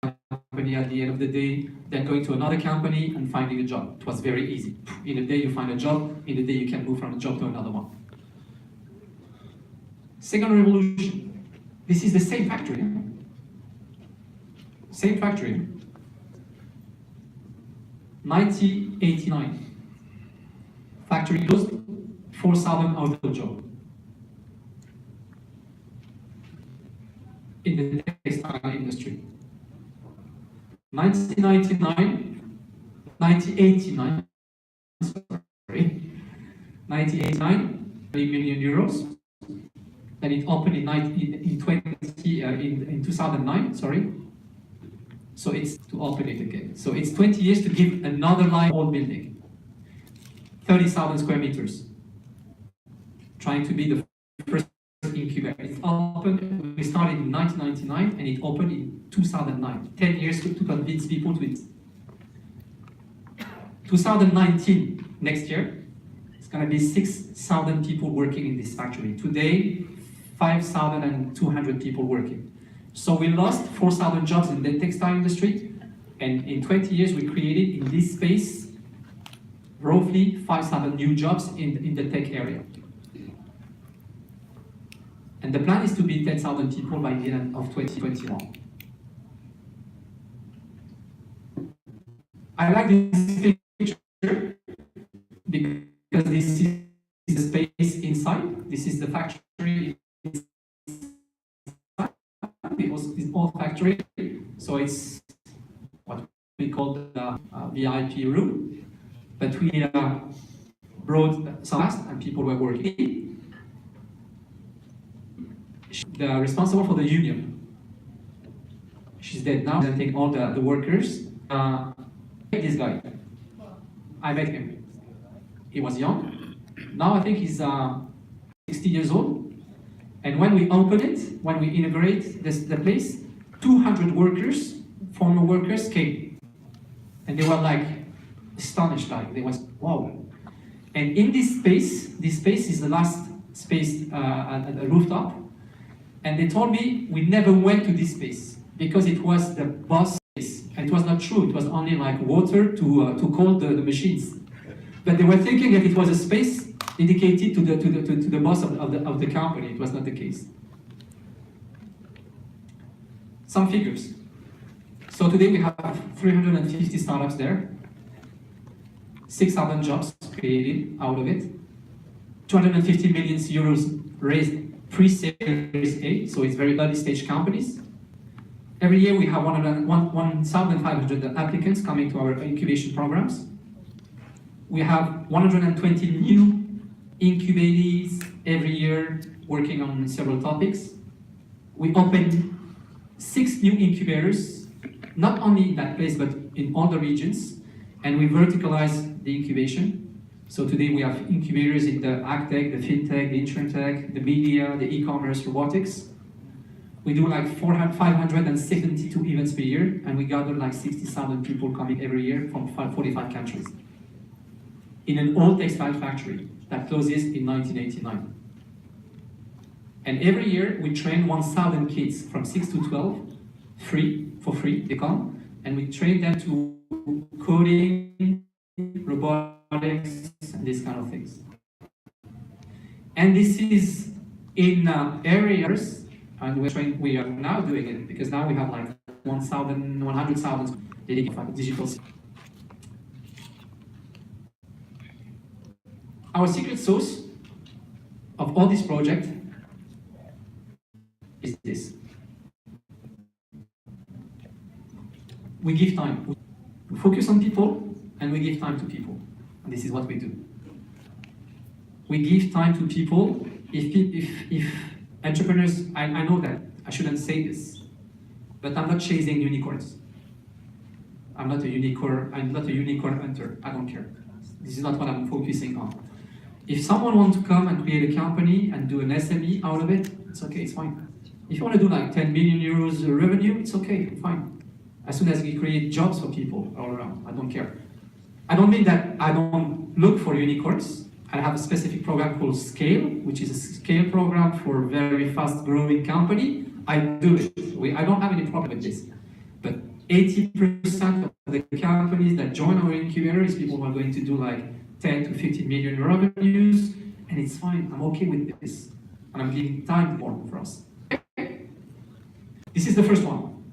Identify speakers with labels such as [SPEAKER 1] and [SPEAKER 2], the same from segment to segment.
[SPEAKER 1] company at the end of the day, then going to another company and finding a job. It was very easy. In a day you find a job, in a day you can move from a job to another one. Second revolution. This is the same factory. Same factory. 1989. Factory closed, 4,000 out of job. In the textile industry. 1989, sorry, 1989, 3 million euros. Then it opened in 2009, sorry. So it's to open it again. So it's 20 years to give another life old building. 30,000 square meters. Trying to be the first incubator. It opened, we started in 1999 and it opened in 2009. 10 years to convince people to it. 2019, next year, it's going to be 6,000 people working in this factory. Today, 5,200 people working. So we lost 4,000 jobs in the textile industry, and in 20 years we created in this space roughly 5,000 new jobs in the tech area. And the plan is to be 10,000 people by the end of 2021. I like this picture because this is the space inside. This is the factory. This whole factory, so it's what we call the VIP room, but we brought some and people were working. The responsible for the union, she's dead now, presenting all the workers. This guy, I met him. He was young. Now I think he's 60 years old. And when we open it, when we inaugurate the place, 200 workers, former workers came. And they were like astonished, like they was, wow. And in this space is the last space at the rooftop. And they told me we never went to this space because it was the boss space. And it was not true, it was only like water to cool the machines. But they were thinking that it was a space dedicated to the boss of the company. It was not the case. Some figures. So today we have 350 startups there, 6,000 jobs created out of it, 250 million euros raised pre-Series A, so it's very early stage companies. Every year we have 1,500 applicants coming to our incubation programs. We have 120 new incubators every year working on several topics. We open 6 new incubators, not only in that place, but in all the regions, and we verticalize the incubation. So today we have incubators in the agtech, the fintech, the insurtech, the media, the e-commerce, robotics. We do like 572 events per year, and we gather like 60,000 people coming every year from 45 countries. In an old textile factory that closes in 1989. And every year we train 1,000 kids from 6 to 12, for free, they come, and we train them to coding, robotics, and these kind of things. And this is in areas, and we are now doing it, because now we have like 100,000 dedicated for digital. Our secret sauce of all this project is this. We give time. We focus on people and we give time to people. And this is what we do. We give time to people. If entrepreneurs, I know that I shouldn't say this, but I'm not chasing unicorns. I'm not a unicorn hunter. I don't care. This is not what I'm focusing on. If someone wants to come and create a company and do an SME out of it, it's okay, it's fine. If you want to do like 10 million euros revenue, it's okay, fine. As soon as we create jobs for people all around, I don't care. I don't mean that I don't look for unicorns. I have a specific program called Scale, which is a scale program for a very fast growing company. I do it. I don't have any problem with this. But 80% of the companies that join our incubator is people who are going to do like 10 to 15 million revenues, and it's fine. I'm okay with this, and I'm giving time for us. This is the first one.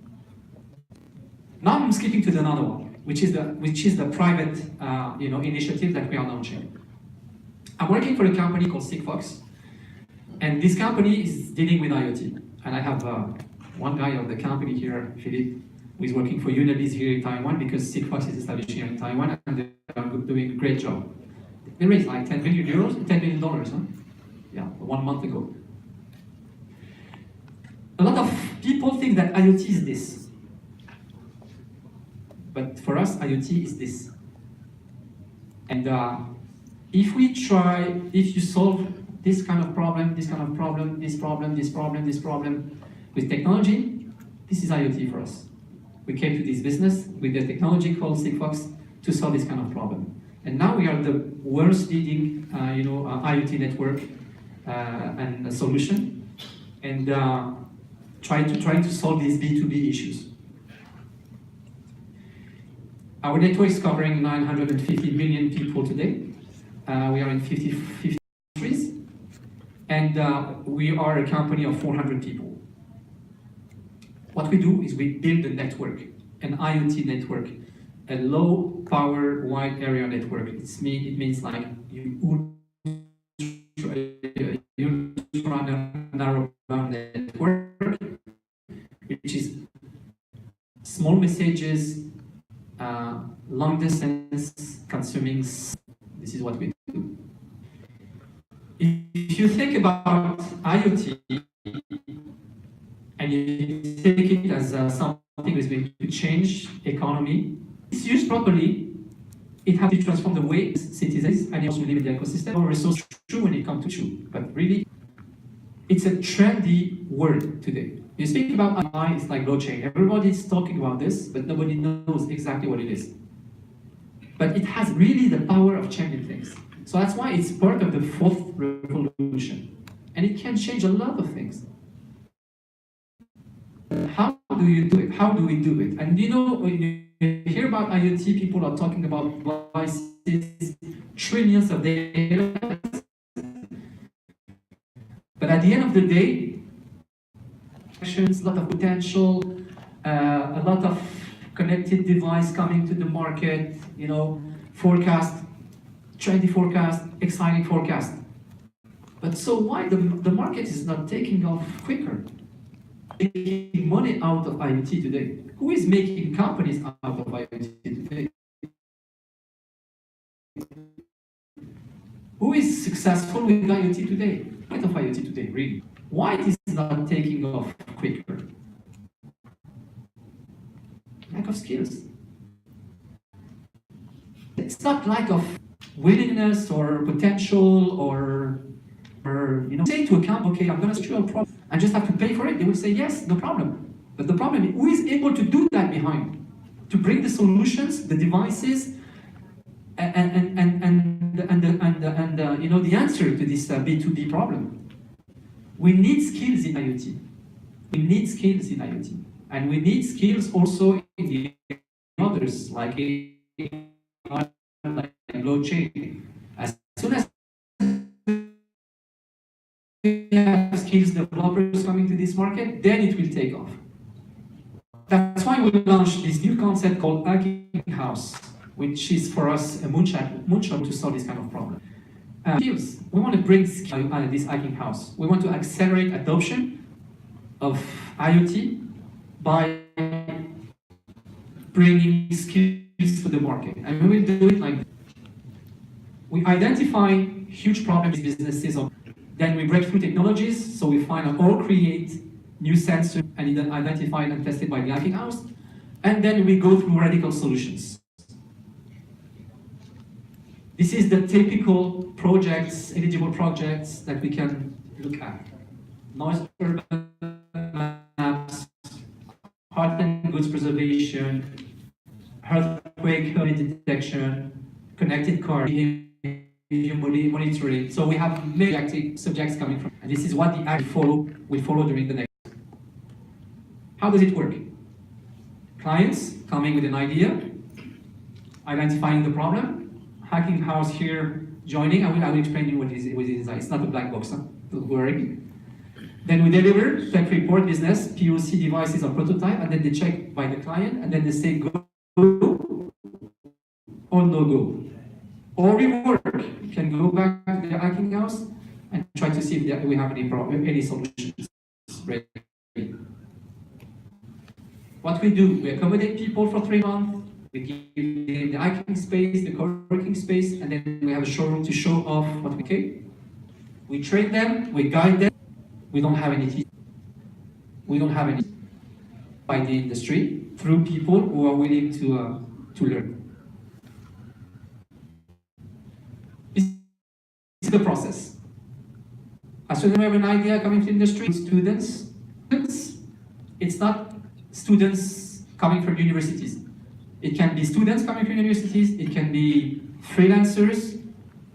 [SPEAKER 1] Now I'm skipping to another one, which is the private initiative that we are launching. I'm working for a company called Sigfox, and this company is dealing with IoT. And I have one guy of the company here, Philippe, who is working for Unilever here in Taiwan, because Sigfox is established here in Taiwan, and they are doing a great job. They raised like 10 million euros, $10 million, huh? Yeah, 1 month ago. A lot of people think that IoT is this. But for us, IoT is this. And if you solve this kind of problem, this problem with technology, this is IoT for us. We came to this business with a technology called Sigfox to solve this kind of problem. And now we are the world's leading IoT network and a solution, and trying to solve these B2B issues. Our network is covering 950 million people today. We are in 50 countries, and we are a company of 400 people. What we do is we build a network, an IoT network, a low power wide area network. It means like ultra narrow band network, which is small messages, long distance consuming. This is what we do. If you think about IoT and you take it as something that is going to change economy, it's used properly, it has to transform the way citizens and also live in the ecosystem. Our resource true when it comes to true, but really, it's a trendy word today. You speak about AI, it's like blockchain. Everybody's talking about this, but nobody knows exactly what it is. But it has really the power of changing things. So that's why it's part of the fourth revolution. And it can change a lot of things. How do you do it? How do we do it? And when you hear about IoT, people are talking about devices, trillions of data. But at the end of the day, a lot of potential, a lot of connected device coming to the market, forecast, trendy forecast, exciting forecast. But so why the market is not taking off quicker? Making money out of IoT today. Who is making companies out of IoT today? Who is successful with IoT today? Out of IoT today, really? Why it is not taking off quicker? Lack of skills. It's not lack of willingness or potential or say to a company, okay, I'm going to solve a problem. I just have to pay for it. They will say yes, no problem. But the problem is, who is able to do that behind? To bring the solutions, the devices, and the answer to this B2B problem. We need skills in IoT. We need skills in IoT. And we need skills also in the others, like blockchain. As soon as we have skills developers coming to this market, then it will take off. That's why we launched this new concept called Hacking House, which is for us a moonshot to solve this kind of problem. Skills. We want to bring this hacking house. We want to accelerate adoption of IoT by bringing skills to the market. And we will do it like this. We identify huge problems in businesses, then we break through technologies, so we find or create new sensors and then identified and tested by the hacking house, and then we go through radical solutions. This is the typical projects, eligible projects that we can look at. Noise urban maps, health and goods preservation, earthquake detection, connected car monitoring. So we have many active subjects coming from, and this is what the act will follow during the next. How does it work? clients coming with an idea, identifying the problem, hacking house here joining. I will explain you what it is. It's not a black box, huh? Don't worry. Then we deliver tech report, business, POC devices or prototype, and then they check by the client, and then they say go or no go. Or we work. You can go back to the hacking house and try to see if we have any problem, any solutions ready. What we do, we accommodate people for 3 months, we give them the hacking space, the co-working space, and then we have a showroom to show off what we can. We train them, we guide them. We don't have any teachers. We don't have any by the industry through people who are willing to learn. It's the process. As soon as we have an idea coming to industry, students, it's not students coming from universities. It can be students coming from universities, it can be freelancers,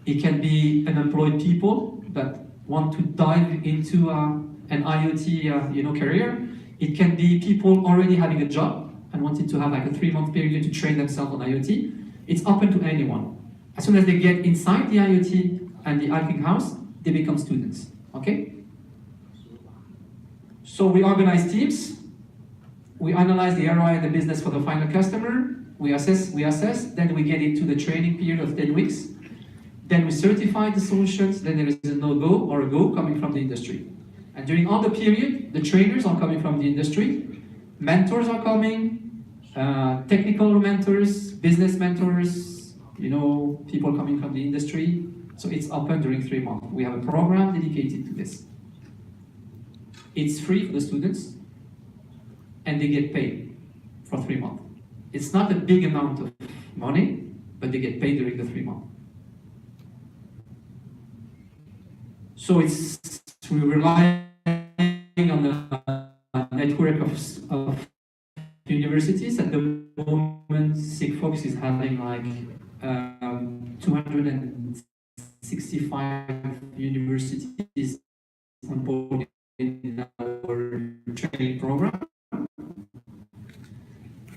[SPEAKER 1] it can be unemployed people that want to dive into an IoT career. It can be people already having a job and wanting to have like a 3-month period to train themselves on IoT. It's open to anyone. As soon as they get inside the IoT and the hacking house, they become students, okay? So we organize teams, we analyze the ROI and the business for the final customer, we assess, then we get into the training period of 10 weeks, then we certify the solutions, then there is a no-go or a go coming from the industry. And during all the period, the trainers are coming from the industry, mentors are coming, technical mentors, business mentors, people coming from the industry. So it's open during 3 months. We have a program dedicated to this. It's free for the students, and they get paid for 3 months. It's not a big amount of money, but they get paid during the 3 months. So we rely on a network of universities. At the moment, Sigfox is having like 265 universities on board in our training program.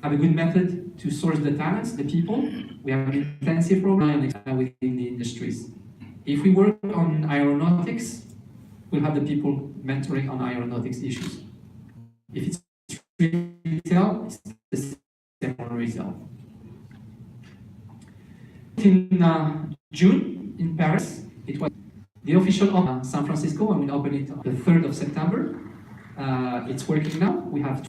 [SPEAKER 1] Have a good method to source the talents, the people. We have an intensive program within the industries. If we work on aeronautics, we'll have the people mentoring on aeronautics issues. If it's retail, it's the same on retail. In June, in Paris, it was the official of San Francisco, and we'll open it on the 3rd of September. It's working now. We have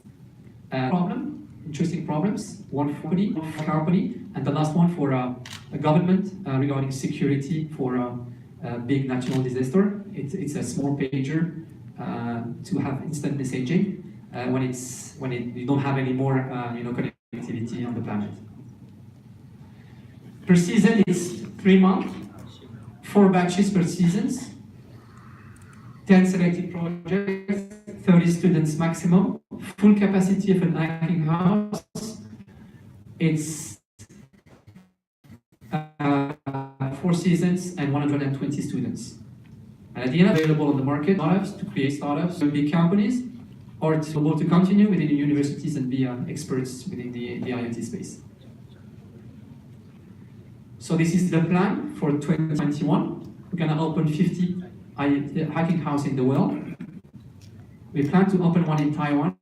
[SPEAKER 1] interesting problems, one for a company, and the last one for a government regarding security for a big natural disaster. It's a small pager to have instant messaging when you don't have any more connectivity on the planet. Per season is 3 months, 4 batches per season, 10 selected projects, 30 students maximum, full capacity of an hacking house. It's 4 seasons and 120 students. And at the end, available on the market, startups to create startups, big companies, or to continue within the universities and be experts within the IoT space. So this is the plan for 2021. We're going to open 50 hacking house in the world. We plan to open one in Taiwan,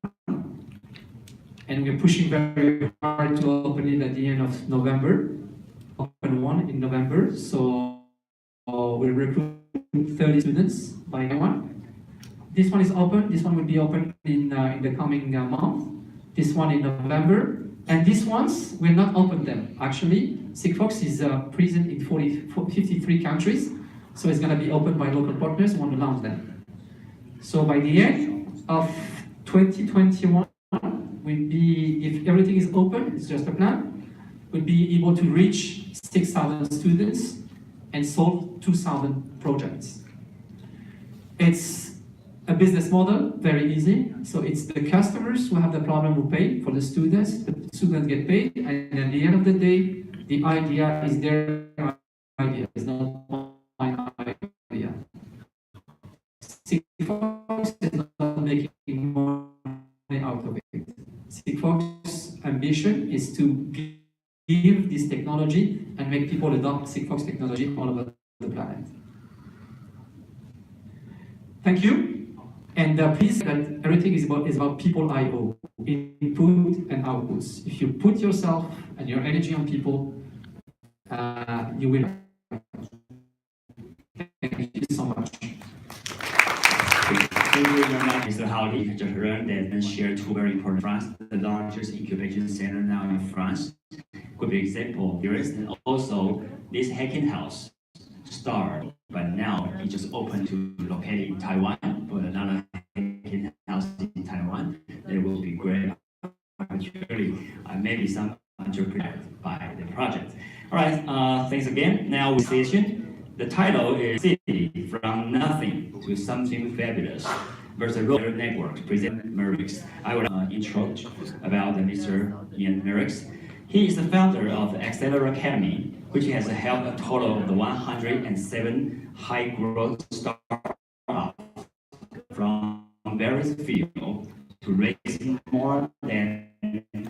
[SPEAKER 1] and we're pushing very hard to open it at the end of November. Open one in November, so we'll recruit 30 students by Taiwan. This one is open. This one will be open in the coming month. This one in November. And these ones, we'll not open them. Actually, Sigfox is present in 53 countries, so it's going to be opened by local partners who want to launch them. So by the end of 2021, we'll be, if everything is open, it's just a plan, we'll be able to reach 6,000 students and solve 2,000 projects. It's a business model, very easy. So it's the customers who have the problem who pay for the students get paid, and at the end of the day, the idea is their idea, it's not my idea. Sigfox is not making money out of it. Sigfox mission is to give this technology and make people adopt Sigfox technology all over the planet. Thank you. And please, that everything is about people IO, input and outputs. If you put yourself and your energy on people, you will. Thank you so much.
[SPEAKER 2] Thank you very much, Mr. Howley. Just learned and shared two very important France, the largest incubation center now in France. Could be example here is, and also this hacking house started, but now it just open to located in Taiwan. But another hacking house in Taiwan, there will be great opportunity. Maybe some entrepreneur by the project. All right, thanks again. Now with session. The title is City from Nothing to Something Fabulous versus Road Network, present Merix. I will intro about Mr. Ian Merix. He is the founder of Accelerator Academy, which has helped a total of 107 high-growth startups from various fields to raise more than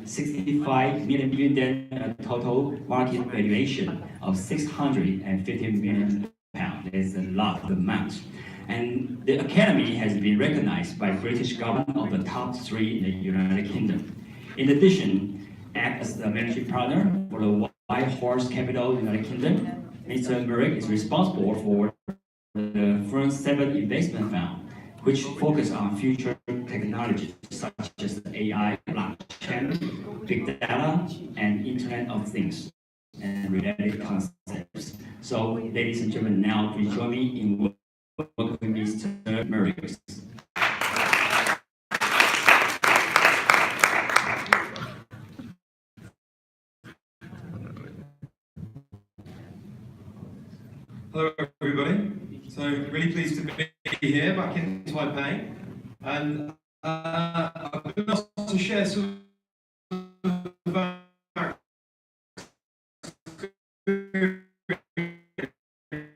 [SPEAKER 2] 65 million total market valuation of 650 million pounds. That's a lot of amount. And the Academy has been recognized by British government of the top 3 in the United Kingdom. In addition, act as the managing partner for the White Horse Capital United Kingdom. Mr. Merrick is responsible for the firm's 7 investment fund, which focus on future technologies such as AI, blockchain, big data, and Internet of Things, and related concepts. So, ladies and gentlemen, now please join me in welcoming Mr. Merix.
[SPEAKER 3] Hello, everybody. So, really pleased to be here back in Taipei, and I've been asked to share some of our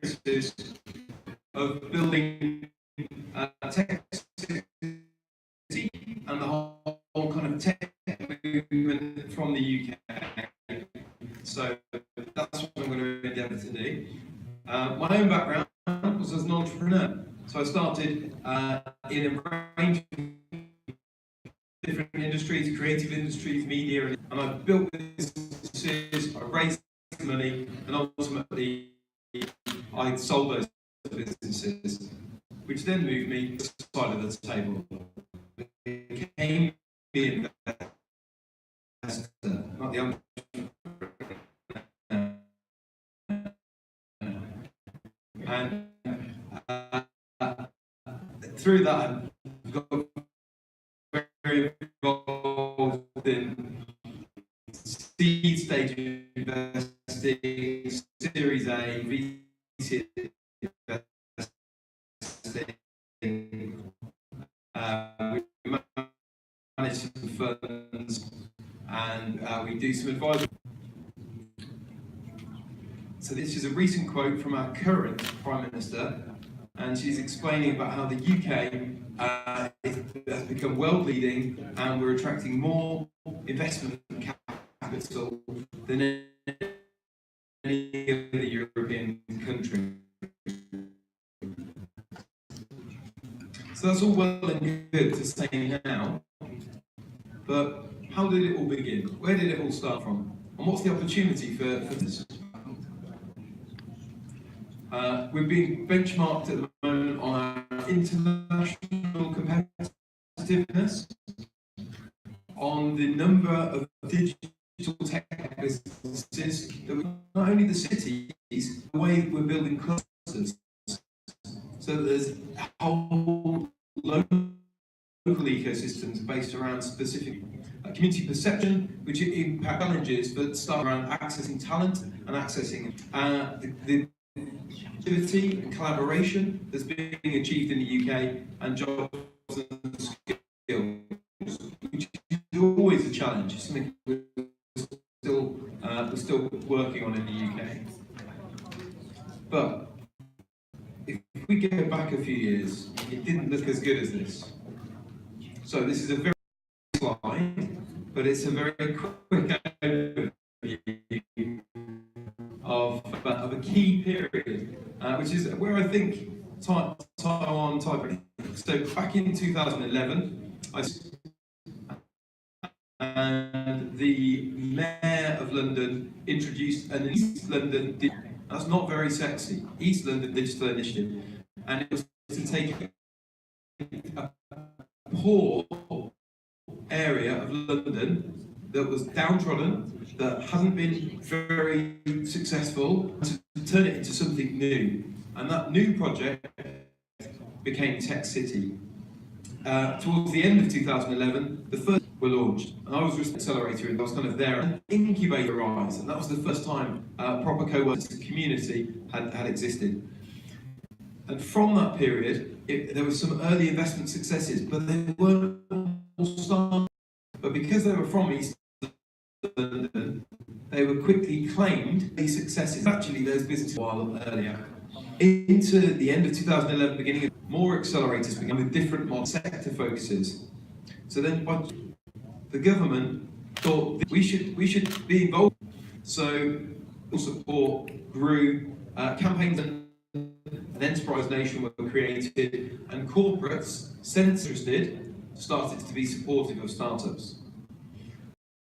[SPEAKER 3] experiences of building tech city and the whole kind of tech movement from the UK. So that's what I'm going to endeavour to do. My own background was as an entrepreneur. So I started in a range of different industries, creative industries, media, and I built businesses, I raised money, and ultimately I sold those businesses, which then moved me to the side of the table. Became the investor, not the entrepreneur. And through that, I've got very involved in seed stage investing, Series A, VC investing. We manage some funds, and we do some advisory. So this is a recent quote from our current Prime Minister, and she's explaining about how the UK has become world leading, and we're attracting more investment capital than any other European country. So that's all well and good to say now, but how did it all begin? Where did it all start from? And what's the opportunity for this? We're being benchmarked at the moment on our international competitiveness, on the number of digital tech businesses, that not only the cities, the way we're building clusters, so that there's whole local ecosystems based around specific community perception, which impact challenges that start around accessing talent and accessing the activity and collaboration that's being achieved in the UK, and jobs and skills, which is always a challenge. It's something we're still working on in the UK. But if we go back a few years, it didn't look as good as this. So this is a very slide, but it's a very quick key period, which is where I think Taiwan, Taipei. So back in 2011, and the Mayor of London introduced an East London. That's not very sexy. East London Digital Initiative, and it was to take a poor area of London that was downtrodden, that hasn't been very successful, to turn it into something new. And that new project became Tech City. Towards the end of 2011, the first were launched, and I was just an accelerator, and I was kind of there. An incubator rise, and that was the first time proper co-working community had existed. And from that period, there were some early investment successes, but they weren't all started. But because they were from East London, they were quickly claimed these successes. Actually, those businesses a while earlier. Into the end of 2011, beginning of more accelerators began with different sector focuses. So then the government thought that we should be involved. So support grew, campaigns and an enterprise nation were created, and corporates, interested, started to be supportive of startups.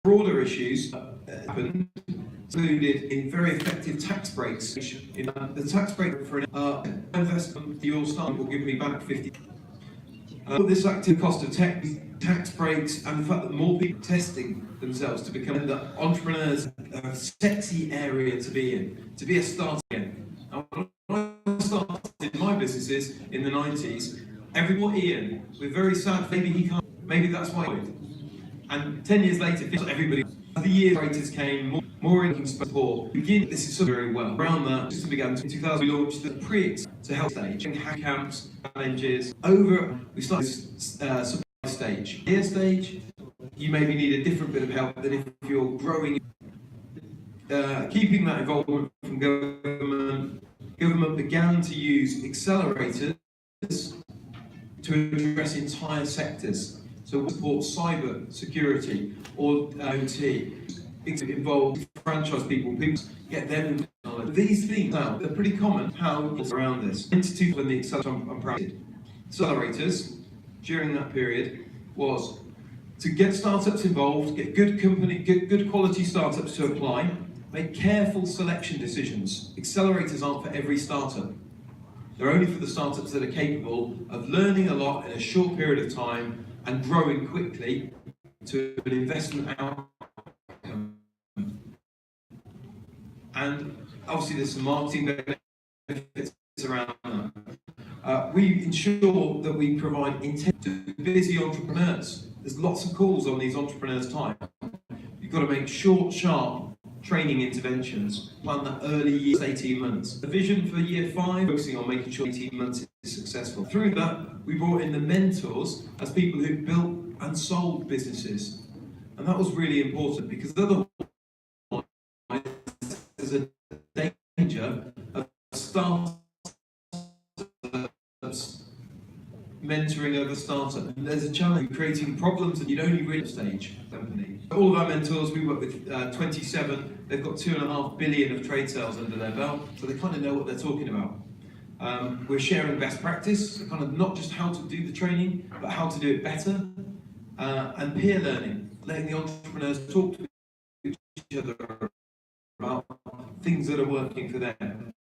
[SPEAKER 3] Broader issues happened, included in very effective tax breaks. The tax break for an investment for your startup will give me back 50. This active cost of tax breaks, and the fact that more people are testing themselves to become the entrepreneurs, a sexy area to be in, to be a startup again. When I started my businesses in the 90s, everyone Ian, we're very sad, maybe he can't, maybe that's why. And 10 years later, everybody, the years raters came, more income support. This is very well. Around that, just began in 2000, we launched the to help stage, hack camps, challenges. We started supply stage. Here stage, you maybe need a different bit of help than if you're growing. Keeping that involvement from government began to use accelerators to address entire sectors. So we support cyber security or OT. Involve franchise people get them knowledge. These things now, they're pretty common how it's around this. Into when the accelerators during that period was to get startups involved, get good quality startups to apply, make careful selection decisions. Accelerators aren't for every startup. They're only for the startups that are capable of learning a lot in a short period of time and growing quickly to an investment outcome. And obviously there's some marketing benefits around that. We ensure that we provide intent to busy entrepreneurs. There's lots of calls on these entrepreneurs' time. You've got to make short, sharp training interventions, plan that early years, 18 months. The vision for year 5, focusing on making sure 18 months is successful. Through that, we brought in the mentors as people who built and sold businesses. And that was really important because otherwise there's a danger of startups mentoring over startup. And there's a challenge creating problems that you'd only reach stage company. All of our mentors, we work with 27, they've got 2.5 billion of trade sales under their belt, so they kind of know what they're talking about. We're sharing best practice, kind of not just how to do the training, but how to do it better. And peer learning, letting the entrepreneurs talk to each other about things that are working for them.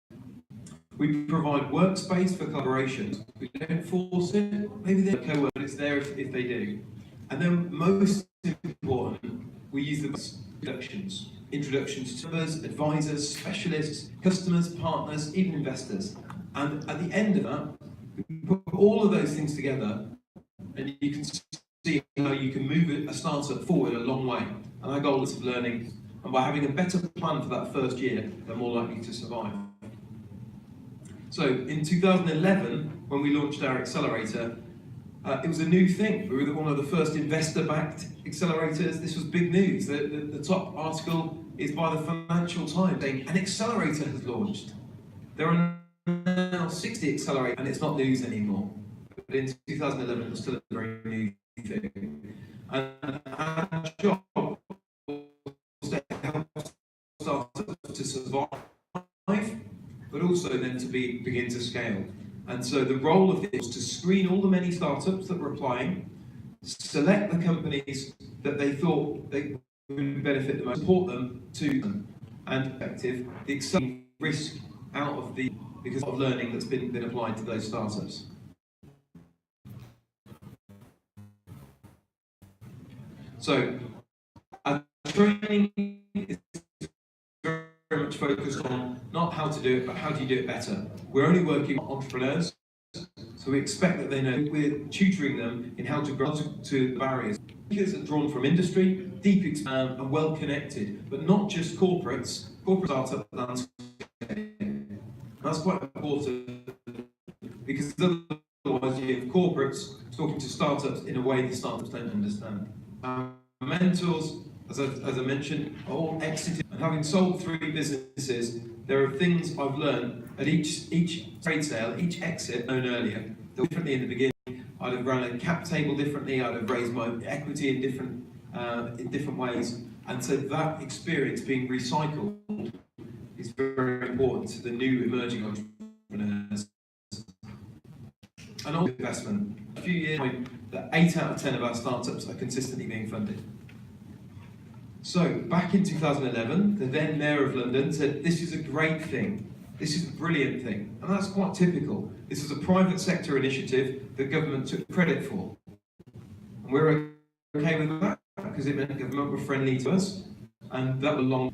[SPEAKER 3] We provide workspace for collaboration. We don't force it. Maybe they co-work, but it's there if they do. And then most important, we use the introductions to members, advisors, specialists, customers, partners, even investors. And at the end of that, we put all of those things together, and you can see how you can move a startup forward a long way. And our goal is learning, and by having a better plan for that first year, they're more likely to survive. So in 2011, when we launched our accelerator, it was a new thing. We were one of the first investor-backed accelerators. This was big news. The top article is by the Financial Times saying an accelerator has launched. There are now 60 accelerators, and it's not news anymore. But in 2011, it was still a very new thing. And our job was to help startups to survive, also then to begin to scale. And so the role of this was to screen all the many startups that were applying, select the companies that they thought they would benefit the most, support them to them, and effective the exciting risk out of the because of learning that's been applied to those startups. So our training is very much focused on not how to do it, but how do you do it better. We're only working on entrepreneurs, so we expect that they know. We're tutoring them in how to grow to the barriers. Speakers are drawn from industry, deep experience, and well connected, but not just corporates, corporate startup landscape. That's quite important because otherwise you have corporates talking to startups in a way the startups don't understand. Our mentors, as I mentioned, are all exited, and having sold 3 businesses, there are things I've learned at each trade sale, each exit known earlier, that were differently in the beginning. I'd have run a cap table differently, I'd have raised my equity in different ways, and so that experience being recycled is very important to the new emerging entrepreneurs. And also investment. A few years ago, that 8 out of 10 of our startups are consistently being funded. So back in 2011, the then Mayor of London said, this is a great thing, this is a brilliant thing, and that's quite typical. This is a private sector initiative that government took credit for. And we're okay with that, because it meant government were friendly to us, and that was long.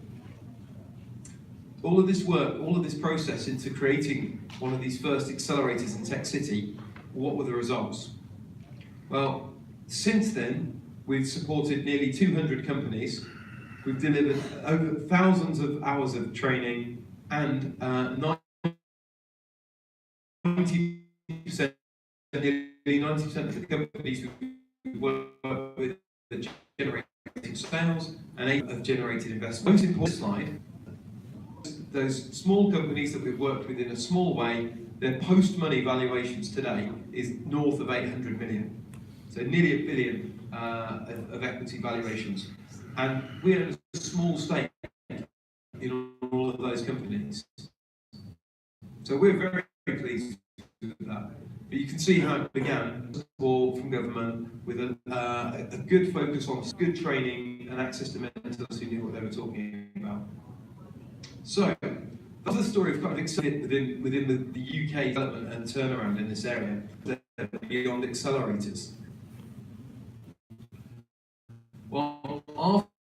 [SPEAKER 3] All of this work, all of this process into creating one of these first accelerators in Tech City, what were the results? Well, since then, we've supported nearly 200 companies. We've delivered over thousands of hours of training, and 90%, nearly 90% of the companies we work with are generating sales, and 8 have generated investment. Most important slide, those small companies that we've worked with in a small way, their post-money valuations today is north of 800 million. So nearly $1 billion of equity valuations. And we own a small stake in all of those companies. So we're very, very pleased with that. But you can see how it began, support from government, with a good focus on good training and access to mentors who knew what they were talking about. So that's the story of kind of excitement within the UK development and turnaround in this area, beyond accelerators. Well,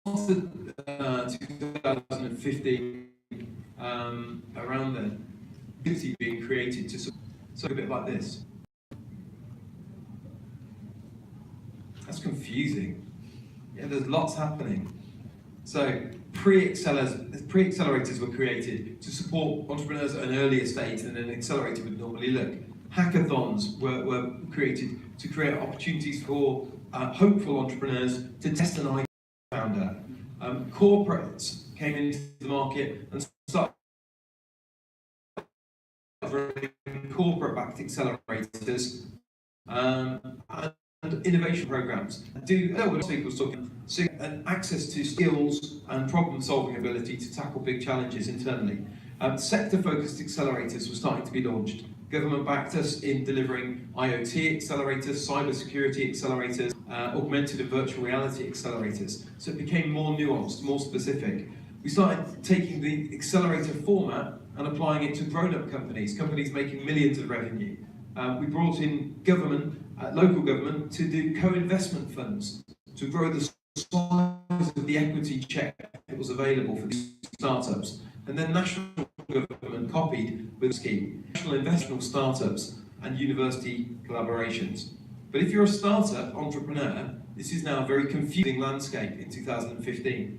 [SPEAKER 3] after 2015, around then, activity being created to so a bit like this. That's confusing. Yeah, there's lots happening. So pre-accelerators were created to support entrepreneurs at an earlier stage than an accelerator would normally look. Hackathons were created to create opportunities for hopeful entrepreneurs to test an idea founder. Corporates came into the market and started corporate-backed accelerators and innovation programs. What people was talking, and access to skills and problem-solving ability to tackle big challenges internally. Sector-focused accelerators were starting to be launched. Government backed us in delivering IoT accelerators, cybersecurity accelerators, augmented and virtual reality accelerators. So it became more nuanced, more specific. We started taking the accelerator format and applying it to grown-up companies making millions of revenue. We brought in government, local government, to do co-investment funds to grow the size of the equity check that was available for these startups. And then national government copied with a scheme, national investment startups and university collaborations. But if you're a startup entrepreneur, this is now a very confusing landscape in 2015.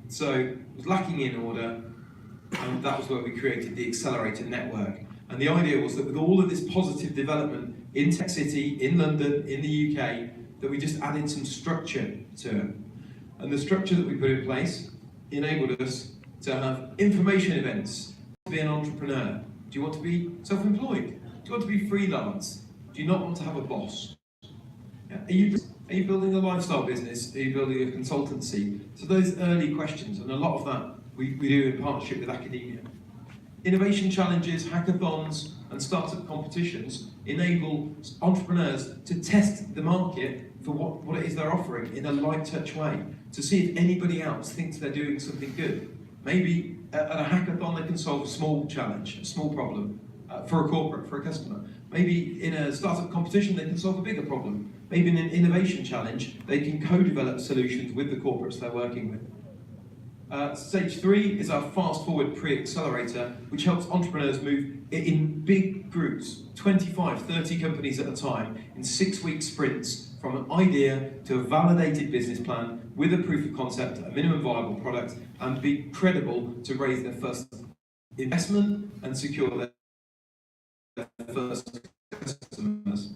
[SPEAKER 3] So it was lacking in order, and that was where we created the Accelerator Network. And the idea was that with all of this positive development in Tech City, in London, in the UK, that we just added some structure to it. And the structure that we put in place enabled us to have information events. To be an entrepreneur, do you want to be self-employed? Do you want to be freelance? Do you not want to have a boss? Yeah. Are you building a lifestyle business? Are you building a consultancy? So those early questions, and a lot of that we do in partnership with academia. Innovation challenges, hackathons, and startup competitions enable entrepreneurs to test the market for what it is they're offering in a light touch way, to see if anybody else thinks they're doing something good. Maybe at a hackathon they can solve a small challenge, a small problem for a corporate, for a customer. Maybe in a startup competition they can solve a bigger problem. Maybe in an innovation challenge they can co-develop solutions with the corporates they're working with. Stage 3 is our Fast Forward Pre-Accelerator, which helps entrepreneurs move in big groups, 25, 30 companies at a time, in 6-week sprints from an idea to a validated business plan with a proof of concept, a minimum viable product, and be credible to raise their first investment and secure their first customers.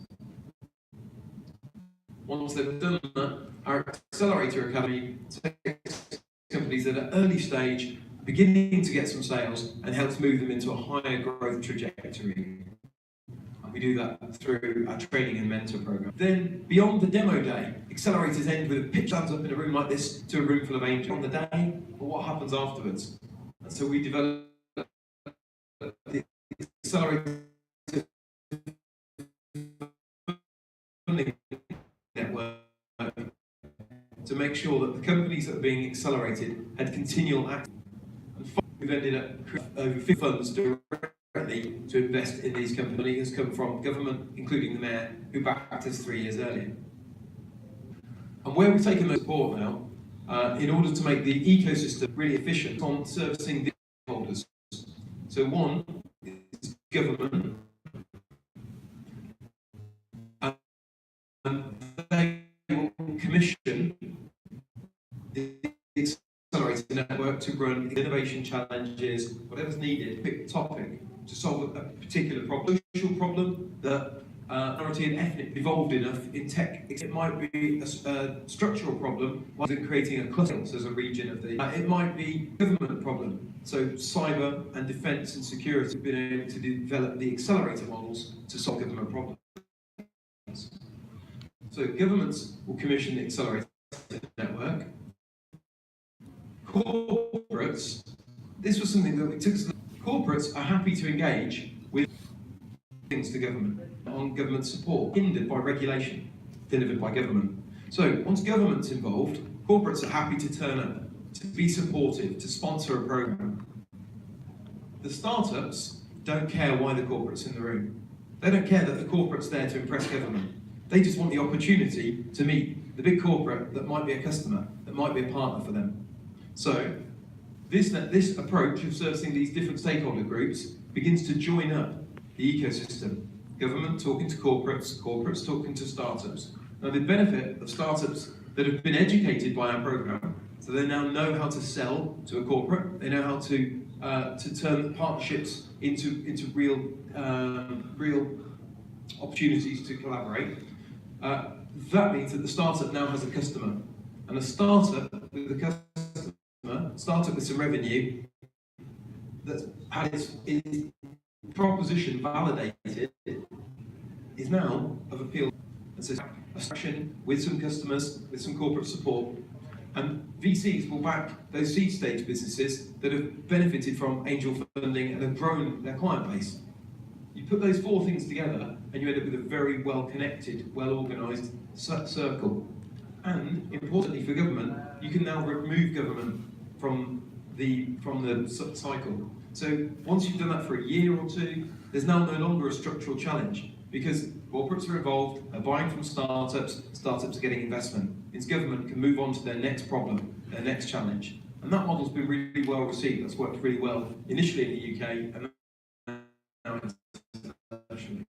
[SPEAKER 3] Once they've done that, our Accelerator Academy takes companies at an early stage, beginning to get some sales, and helps move them into a higher growth trajectory. And we do that through our training and mentor program. Then, beyond the demo day, accelerators end with a pitch stands up in a room like this to a room full of angels on the day, or what happens afterwards. And so we develop the accelerator funding network to make sure that the companies that are being accelerated had continual access. And we've ended up over 50 funds directly to invest in these companies. Money has come from government, including the mayor, who backed us 3 years earlier. And where we've taken the support now, in order to make the ecosystem really efficient on servicing the stakeholders. So one is government, and they will commission the accelerator network to run innovation challenges, whatever's needed, pick topic to solve a particular problem, social problem that minority and ethnic evolved enough in tech. It might be a structural problem, like creating a cluster as a region of the. It might be a government problem. So cyber and defence and security have been able to develop the accelerator models to solve government problems. So governments will commission the accelerator network. Corporates, this was something that we took. Corporates are happy to engage with things to government on government support, hindered by regulation, delivered by government. So once government's involved, corporates are happy to turn up, to be supportive, to sponsor a program. The startups don't care why the corporate's in the room. They don't care that the corporate's there to impress government. They just want the opportunity to meet the big corporate that might be a customer, that might be a partner for them. So this approach of servicing these different stakeholder groups begins to join up the ecosystem. Government talking to corporates, corporates talking to startups. Now the benefit of startups that have been educated by our program, so they now know how to sell to a corporate, they know how to turn the partnerships into real opportunities to collaborate. That means that the startup now has a customer, and a startup with a customer, startup with some revenue that's had its proposition validated, is now of appeal. And so a section with some customers, with some corporate support, and VCs will back those seed stage businesses that have benefited from angel funding and have grown their client base. You put those 4 things together and you end up with a very well-connected, well-organised circle. And importantly for government, you can now remove government from the cycle. So once you've done that for a year or 2, there's now no longer a structural challenge because corporates are involved, they're buying from startups, startups are getting investment. Means government can move on to their next problem, their next challenge. And that model's been really well received. That's worked really well initially in the UK and now internationally.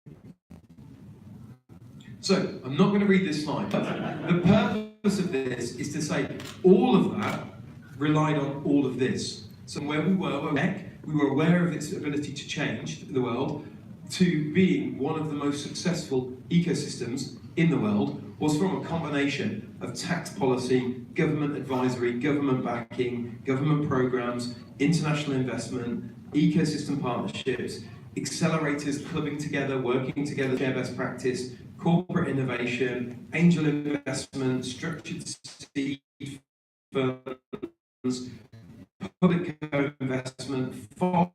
[SPEAKER 3] So I'm not going to read this slide. The purpose of this is to say all of that relied on all of this. So where we were aware of its ability to change the world, to being one of the most successful ecosystems in the world was from a combination of tax policy, government advisory, government backing, government programs, international investment, ecosystem partnerships, accelerators clubbing together, working together, share best practice, corporate innovation, angel investment, structured seed funds, public co-investment, follow-on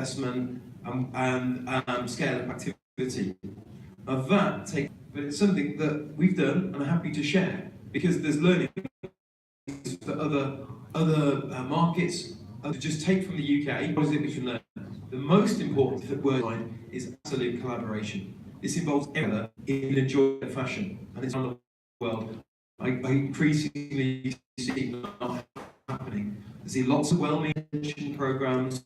[SPEAKER 3] investment and scale up activity. Of that, but it's something that we've done and are happy to share because there's learning for other markets to just take from the UK. What is it we can learn? The most important word is absolute collaboration. This involves everyone in a joint fashion, and it's around the world. I increasingly see that happening. I see lots of well-mentioned programs,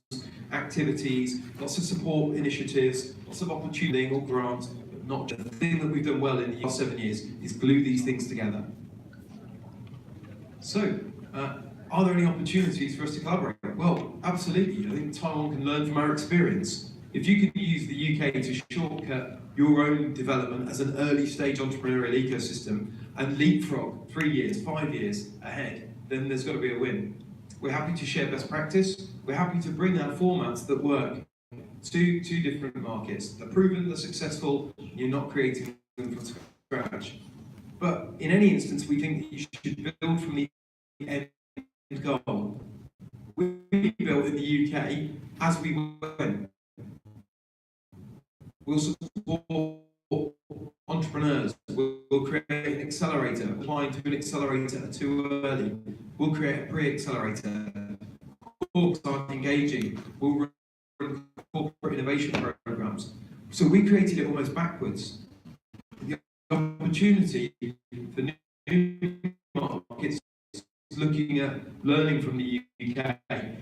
[SPEAKER 3] activities, lots of support initiatives, lots of opportunity or grants, but not just. The thing that we've done well in the last 7 years is glue these things together. So, are there any opportunities for us to collaborate? Well, absolutely. I think Taiwan can learn from our experience. If you could use the UK to shortcut your own development as an early stage entrepreneurial ecosystem and leapfrog 3 years, 5 years ahead, then there's got to be a win. We're happy to share best practice. We're happy to bring out formats that work to different markets. They're proven, they're successful, you're not creating them from scratch. But in any instance, we think that you should build from the end goal. We built in the UK as we went. We'll support entrepreneurs. We'll create an accelerator. Applying to an accelerator too early. We'll create a pre-accelerator. Corps are engaging. We'll run corporate innovation programs. So we created it almost backwards. The opportunity for new markets looking at learning from the UK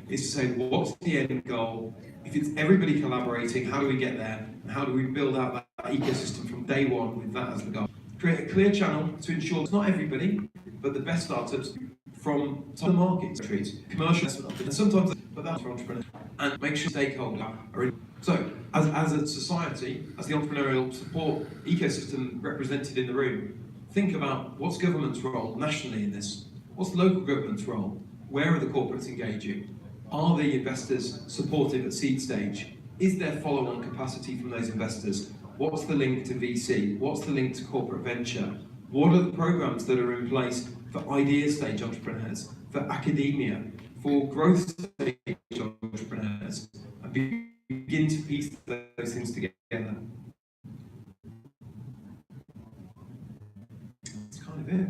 [SPEAKER 3] is to say, what's the end goal? If it's everybody collaborating, how do we get there? And how do we build out that ecosystem from day one with that as the goal? Create a clear channel to ensure it's not everybody, but the best startups from top of the market countries, commercial investment, and sometimes, but that's for entrepreneurs. And make sure stakeholders are in. So, as a society, as the entrepreneurial support ecosystem represented in the room, think about what's government's role nationally in this? What's local government's role? Where are the corporates engaging? Are the investors supportive at seed stage? Is there follow-on capacity from those investors? What's the link to VC? What's the link to corporate venture? What are the programs that are in place for idea stage entrepreneurs, for academia, for growth stage entrepreneurs? And begin to piece those things together. That's kind of it.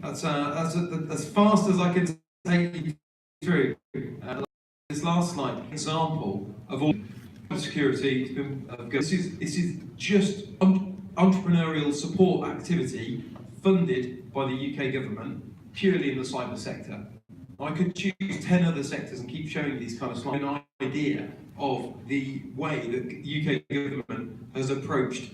[SPEAKER 3] That's as fast as I can take you through. This last slide, example of all security. This is just entrepreneurial support activity funded by the UK government purely in the cyber sector. I could choose 10 other sectors and keep showing these kind of slides. An idea of the way that the UK government has approached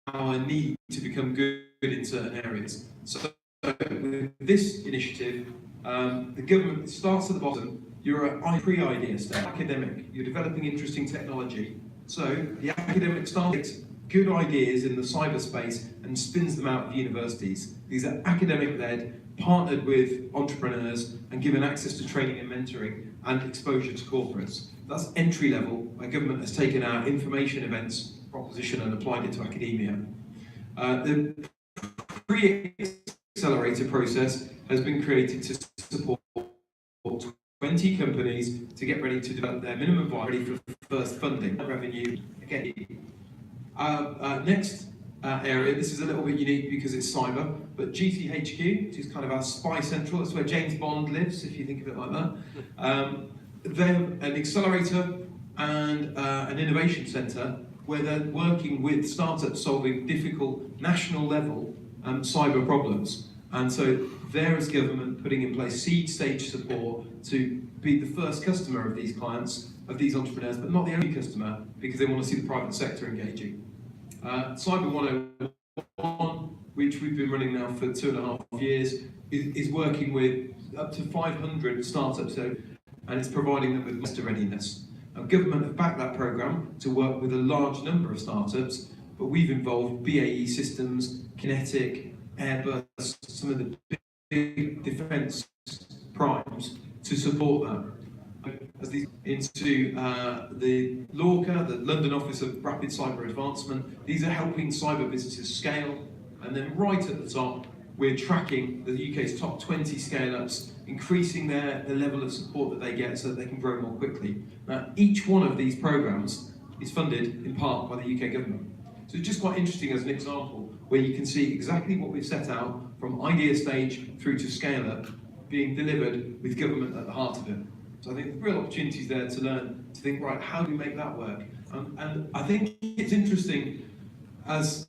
[SPEAKER 3] our need to become good in certain areas. So with this initiative, the government starts at the bottom. You're at pre-idea stage, academic. You're developing interesting technology. So the academic starts good ideas in the cyberspace and spins them out of universities. These are academic-led, partnered with entrepreneurs, and given access to training and mentoring and exposure to corporates. That's entry level, where government has taken our information events proposition and applied it to academia. The pre-accelerator process has been created to support 20 companies to get ready to develop their minimum viable for first funding revenue. Again, next area, this is a little bit unique because it's cyber, but GTHQ, which is kind of our spy central, that's where James Bond lives, if you think of it like that. They're an accelerator and an innovation centre where they're working with startups solving difficult national level cyber problems. And so there is government putting in place seed stage support to be the first customer of these clients, of these entrepreneurs, but not the only customer, because they want to see the private sector engaging. Cyber 101, which we've been running now for 2.5 years, is working with up to 500 startups, and it's providing them with master readiness. Now, government have backed that program to work with a large number of startups, but we've involved BAE Systems, Kinetic, Airbus, some of the big defence primes to support that. As these into the LORCA, the London Office of Rapid Cyber Advancement, these are helping cyber businesses scale. And then right at the top, we're tracking the UK's top 20 scale-ups, increasing the level of support that they get so that they can grow more quickly. Now, each one of these programs is funded in part by the UK government. So it's just quite interesting as an example where you can see exactly what we've set out from idea stage through to scale-up being delivered with government at the heart of it. So I think the real opportunities there to learn, to think, right, how do we make that work? And I think it's interesting as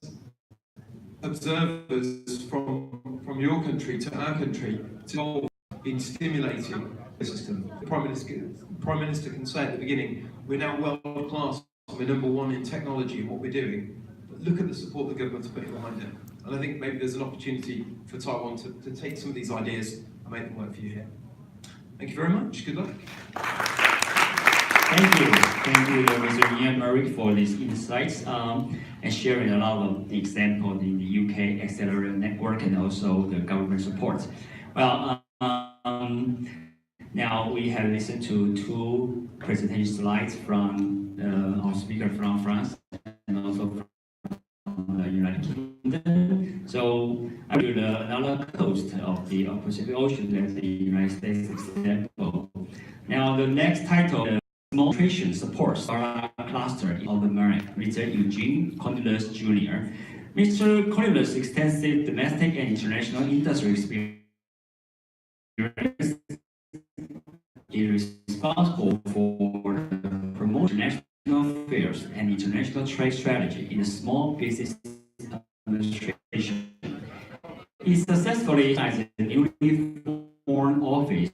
[SPEAKER 3] observers from your country to our country to involve in stimulating the system. The Prime Minister can say at the beginning, we're now world class, we're number one in technology and what we're doing. But look at the support the government's putting behind it. And I think maybe there's an opportunity for Taiwan to take some of these ideas and make them work for you here. Thank you very much. Good luck.
[SPEAKER 2] Thank you, Mr. Ian Murray, for these insights and sharing a lot of the examples in the UK Accelerator Network and also the government support. Well, now we have listened to two presentation slides from our speaker from France and also from the United Kingdom. So I'm to another coast of the Pacific Ocean, that's the United States example. Now the next title. Small nutrition supports our cluster of America, Mr. Eugene Cornelius Jr. Mr. Cornelius' extensive domestic and international industry experience is responsible for promoting international affairs and international trade strategy in the small business administration. He successfully as the newly formed office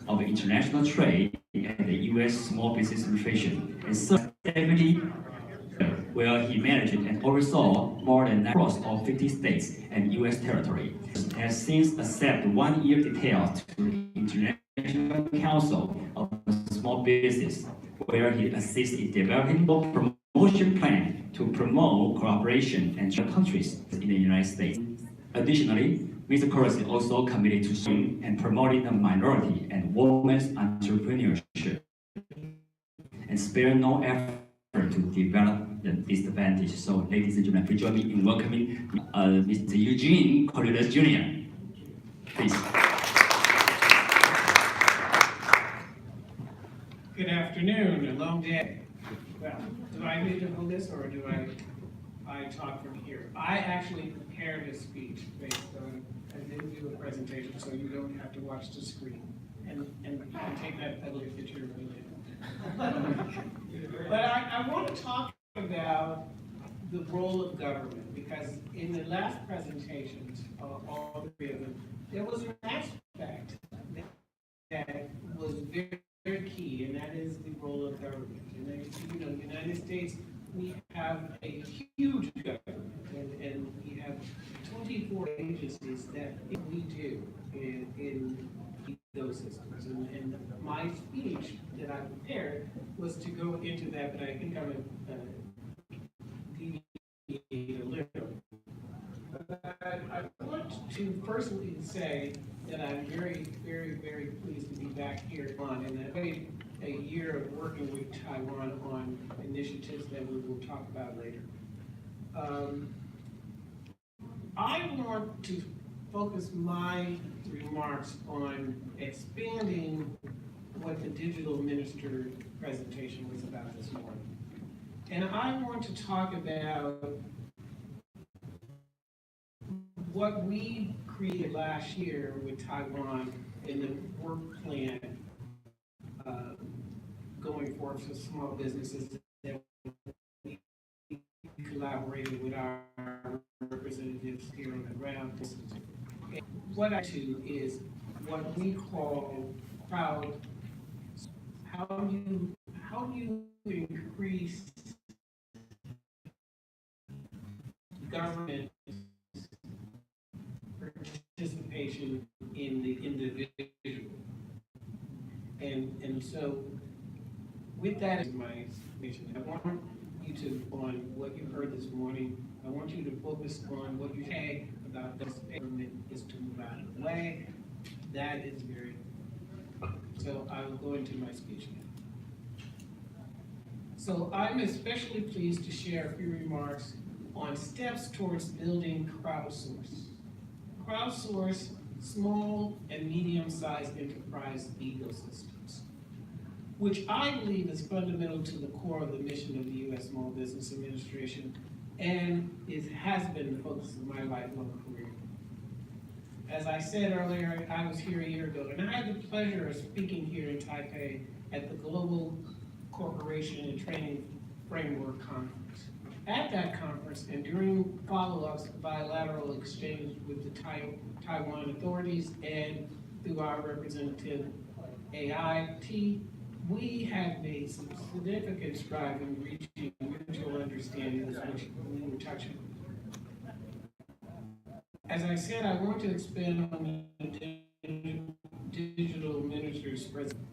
[SPEAKER 2] of international trade at the U.S. Small Business Administration and served deputy, where he managed and oversaw more than across all 50 states and U.S. territory. Has since accepted 1-year details to the International Council of Small Business, where he assists in developing a promotion plan to promote cooperation and countries in the United States. Additionally, Mr. Cornelius is also committed to serving and promoting the minority and women's entrepreneurship and spare no effort to develop the disadvantaged. So, ladies and gentlemen, please join me in welcoming Mr. Eugene Cornelius Jr. Please.
[SPEAKER 4] Good afternoon, a long day. Well, do I need to hold this or do I talk from here? I actually prepared a speech based on, I didn't do a presentation, so you don't have to watch the screen. And you can take that public if you're related. But I want to talk about the role of government, because in the last presentations, all three of them, there was an aspect that was very key, and that is the role of government. And in the United States, we have a huge government, and we have 24 agencies that we do in ecosystems. And my speech that I prepared was to go into that, but I think I'm a deviate a little. I want to personally say that I'm very, very, very pleased to be back here on, and that a year of working with Taiwan on initiatives that we will talk about later. I want to focus my remarks on expanding what the digital minister presentation was about this morning. And I want to talk about what we created last year with Taiwan in the work plan going forward for small businesses that we collaborated with our representatives here on the ground. And what I do is what we call crowd. How do you increase government participation in the individual? And so with that as my explanation, I want you to, on what you heard this morning, I want you to focus on what you say about this government is to move out of the way. That is very important. So I will go into my speech now. So I'm especially pleased to share a few remarks on steps towards building crowdsource. crowdsource small and medium-sized enterprise ecosystems, which I believe is fundamental to the core of the mission of the U.S. Small Business Administration and has been the focus of my lifelong career. As I said earlier, I was here a year ago, and I had the pleasure of speaking here in Taipei at the Global Corporation and Training Framework Conference. At that conference, and during follow-ups, bilateral exchange with the Taiwan authorities and through our representative AIT, we have made some significant strides in reaching mutual understandings, which we were touching. As I said, I want to expand on the digital minister's presentation.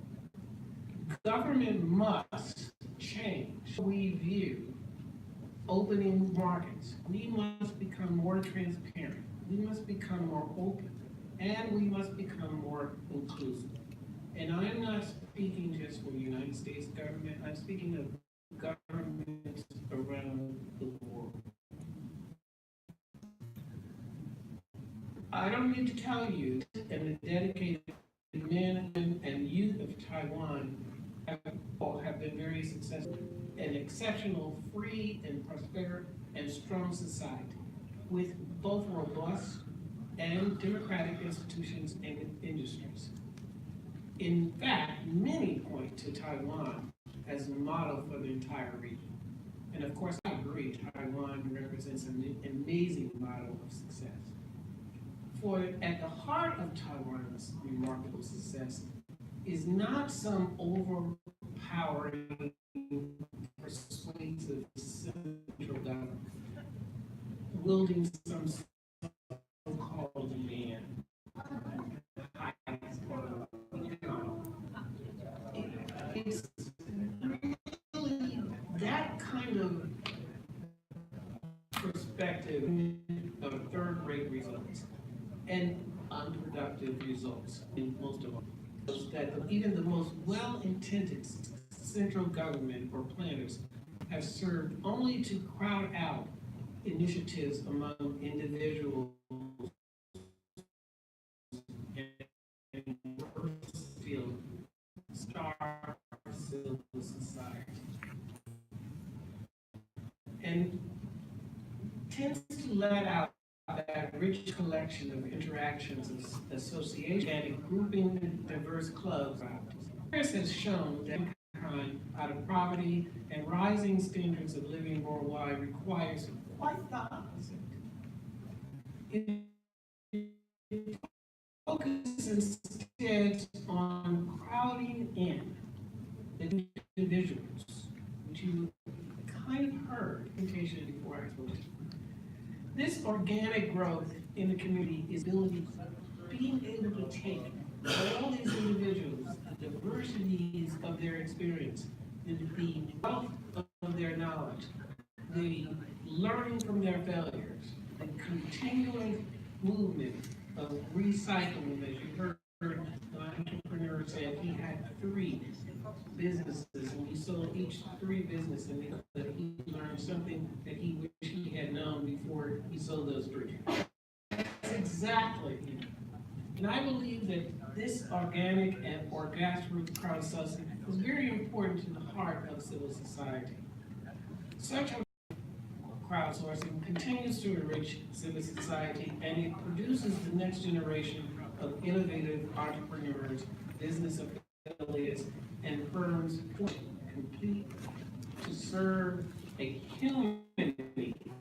[SPEAKER 4] Government must change how we view opening markets. We must become more transparent. We must become more open. And we must become more inclusive. And I'm not speaking just for the United States government. I'm speaking of governments around the world. I don't need to tell you, and the dedicated men and youth of Taiwan have been very successful. An exceptional, free, and prosperous and strong society with both robust and democratic institutions and industries. In fact, many point to Taiwan as a model for the entire region. And of course, I agree, Taiwan represents an amazing model of success. For at the heart of Taiwan's remarkable success is not some overpowering persuasive central government wielding some so-called man. It's really that kind of perspective of third-rate results and unproductive results in most of them. That even the most well-intended central government or planners have served only to crowd out initiatives among individuals and feel star civil society. And tends to let out that rich collection of interactions, association, and grouping diverse clubs. Research has shown that mankind, out of poverty and rising standards of living worldwide, requires quite the opposite. It focuses instead on crowding in the individuals, which you kind of heard before I told you. This organic growth in the community is being able to take all these individuals, the diversities of their experience, the wealth of their knowledge, the learning from their failures, the continuing movement of recycling, as you heard the entrepreneur said he had 3 businesses and he sold each 3 businesses and he learned something that he wished he had known before he sold those 3. That's exactly it. And I believe that this organic or grassroots crowdsourcing is very important to the heart of civil society. Such crowdsourcing continues to enrich civil society and it produces the next generation of innovative entrepreneurs, business affiliates, and firms complete to serve a human need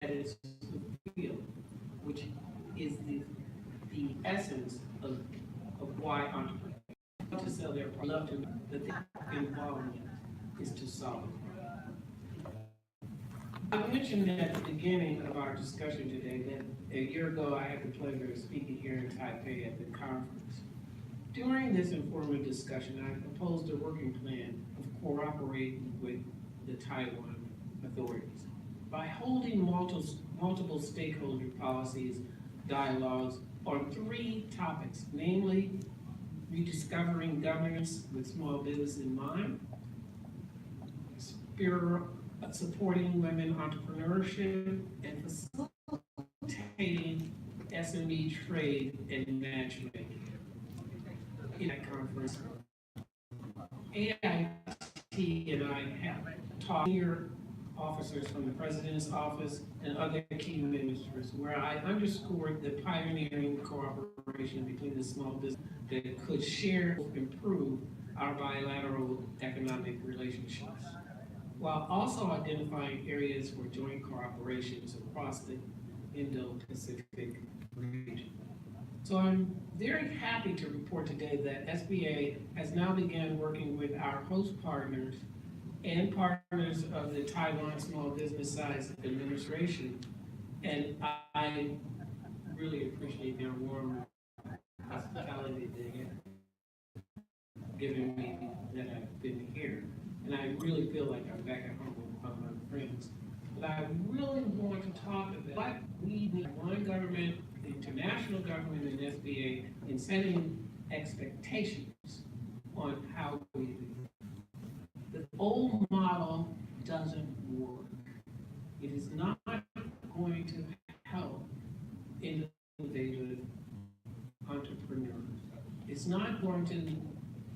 [SPEAKER 4] that is fulfilled, which is the essence of why entrepreneurs love to sell their product, love to that their involvement is to solve it. I mentioned at the beginning of our discussion today that a year ago I had the pleasure of speaking here in Taipei at the conference. During this informative discussion, I proposed a working plan of cooperating with the Taiwan authorities by holding multiple stakeholder policies, dialogues on 3 topics, namely rediscovering governance with small business in mind, supporting women entrepreneurship and facilitating SME trade and matchmaking. In that conference, AIT and I have talked here officers from the president's office and other key ministers, where I underscored the pioneering cooperation between the small business that could share, improve our bilateral economic relationships, while also identifying areas for joint cooperations across the Indo-Pacific region. So I'm very happy to report today that SBA has now begun working with our host partners and partners of the Taiwan Small Business Size Administration. And I really appreciate their warm hospitality they have given me that I've been here. And I really feel like I'm back at home with all my friends. But I really want to talk about what we need, one government, the international government, and SBA in setting expectations on how we do. The old model doesn't work. It is not going to help innovative entrepreneurs. It's not going to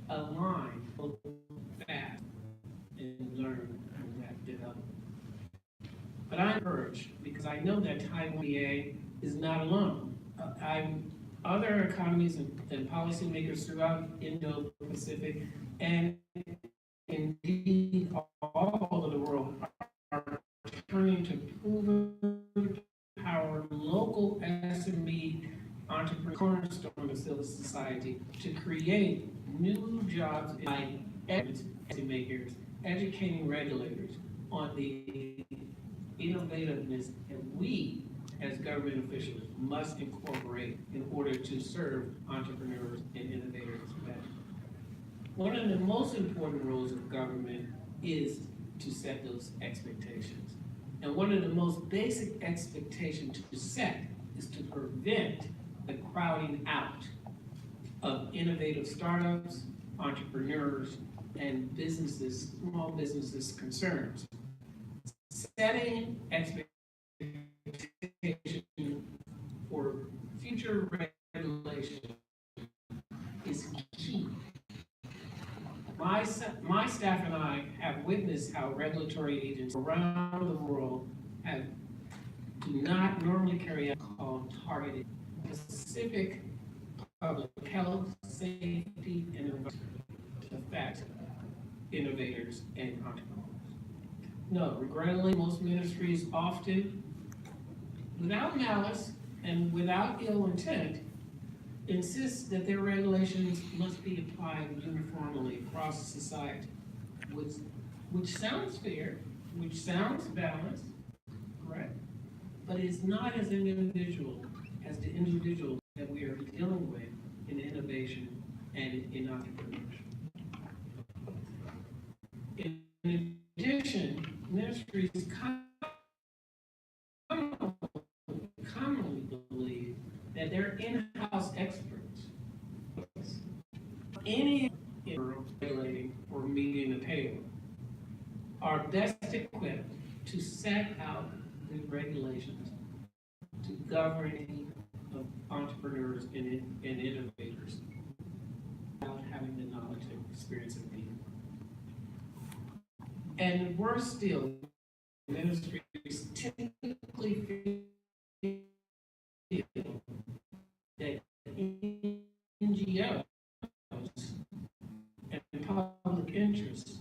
[SPEAKER 4] align fast and learn and that development. But I'm encouraged because I know that Taiwan is not alone. Other economies and policymakers throughout Indo-Pacific and indeed all over the world are turning to proven power local SME entrepreneur cornerstone of civil society to create new jobs in policymakers, educating regulators on the innovativeness that we as government officials must incorporate in order to serve entrepreneurs and innovators better. One of the most important roles of government is to set those expectations. And one of the most basic expectations to set is to prevent the crowding out of innovative startups, entrepreneurs, and businesses, small businesses concerns. Setting expectations for future regulation is key. My staff and I have witnessed how regulatory agencies around the world do not normally carry out called targeted specific public health, safety, and environment to affect innovators and entrepreneurs. No, regrettably, most ministries often, without malice and without ill intent, insist that their regulations must be applied uniformly across society, which sounds fair, which sounds balanced, correct? But it's not as individual as the individuals that we are dealing with in innovation and in entrepreneurship. In addition, ministries commonly believe that their in-house experts, any regulating or meeting the payroll, are best equipped to set out the regulations to govern of entrepreneurs and innovators without having the knowledge and experience of people. And worse still, ministries typically feel that NGOs and public interests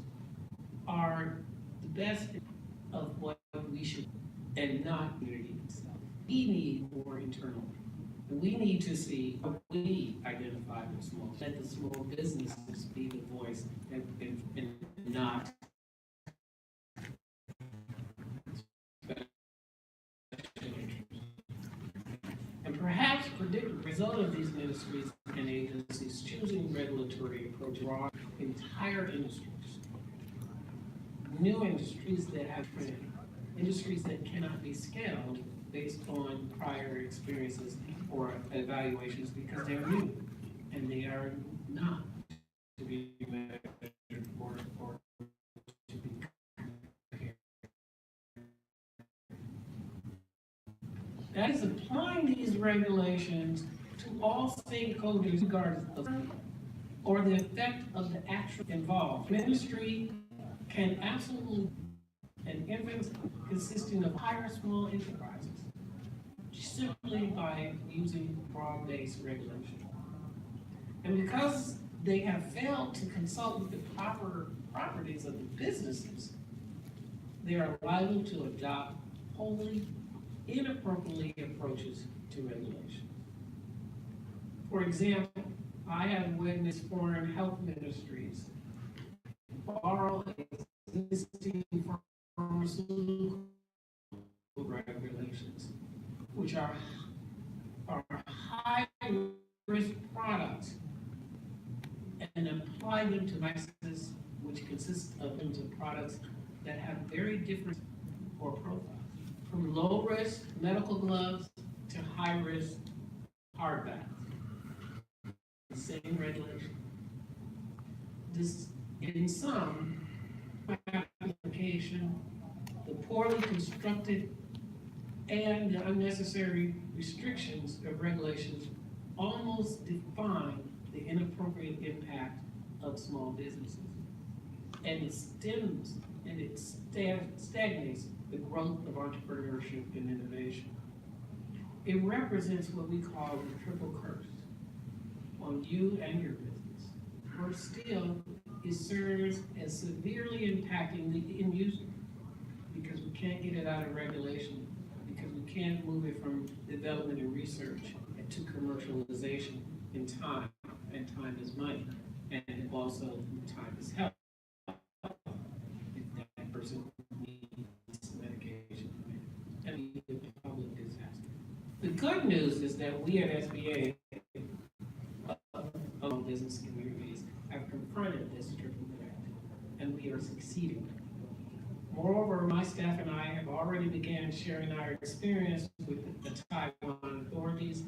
[SPEAKER 4] are the best of what we should, and not community itself. We need more internal. We need to see how we identify the small, let the small businesses be the voice and not and perhaps predict the result of these ministries and agencies choosing regulatory approaches for entire industries. New industries that have industries that cannot be scaled based on prior experiences or evaluations because they're new and they are not to be measured or to be compared. regulations to all stakeholders regardless of or the effect of the action involved. Ministry can absolutely an influence consisting of higher small enterprises simply by using broad-based regulation. And because they have failed to consult with the proper properties of the businesses, they are liable to adopt wholly inappropriate approaches to regulation. For example, I have witnessed foreign health ministries borrow existing pharmaceutical regulations, which are high-risk products, and apply them to devices which consist of products that have very different or profiles, from low-risk medical gloves to high-risk hard bags. The same regulation. This, in some application, the poorly constructed and the unnecessary restrictions of regulations almost define the inappropriate impact of small businesses. And it stagnates the growth of entrepreneurship and innovation. It represents what we call the triple curse on you and your business. Or still, it serves as severely impacting the end user because we can't get it out of regulation, because we can't move it from development and research to commercialization in time, and time is money, and also time is health. If that person needs medication, and the public disaster. The good news is that we at SBA, business communities, have confronted this triple threat, and we are succeeding. Moreover, my staff and I have already began sharing our experience with the Taiwan authorities,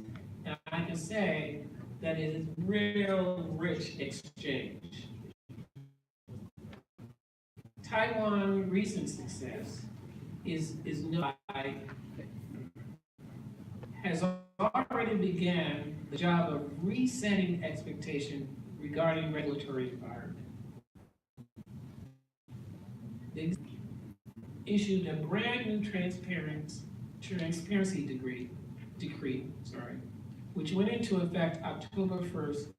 [SPEAKER 4] and I can say that it is real rich exchange. Taiwan's recent success has already began the job of resetting expectation regarding regulatory environment. They issued a brand new transparency decree, which went into effect October 1st,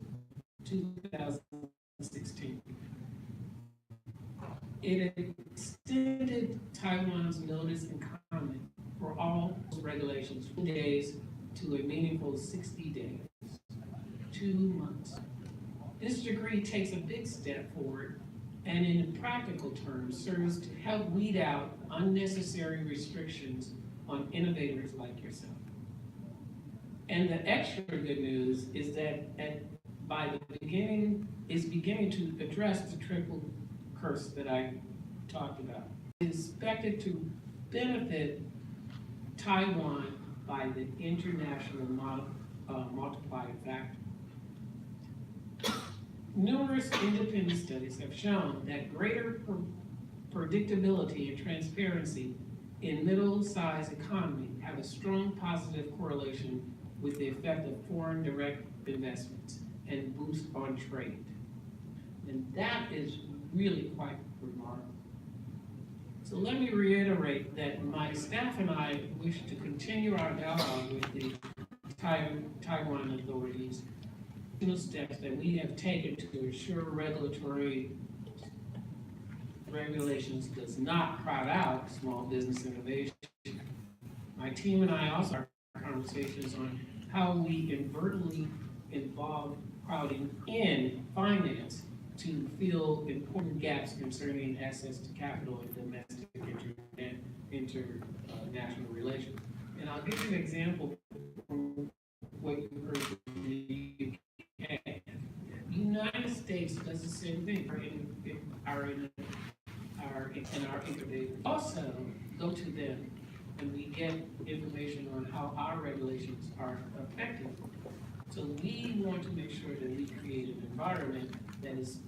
[SPEAKER 4] 2016. It extended Taiwan's notice and comment for all regulations 4 days to a meaningful 60 days, 2 months. This decree takes a big step forward and in practical terms serves to help weed out unnecessary restrictions on innovators like yourself. And the extra good news is that is beginning to address the triple curse that I talked about. It's expected to benefit Taiwan by the international multiplier factor. Numerous independent studies have shown that greater predictability and transparency in middle-sized economy have a strong positive correlation with the effect of foreign direct investments and boost on trade. And that is really quite remarkable. So let me reiterate that my staff and I wish to continue our dialogue with the Taiwan authorities, steps that we have taken to ensure regulations does not crowd out small business innovation. My team and I also have conversations on how we inadvertently involve crowding in finance to fill important gaps concerning access to capital and domestic and international relations. And I'll give you an example from what you heard from the UK. The United States does the same thing in our interview. Also, go to them and we get information on how our regulations are effective. So we want to make sure that we create an environment that is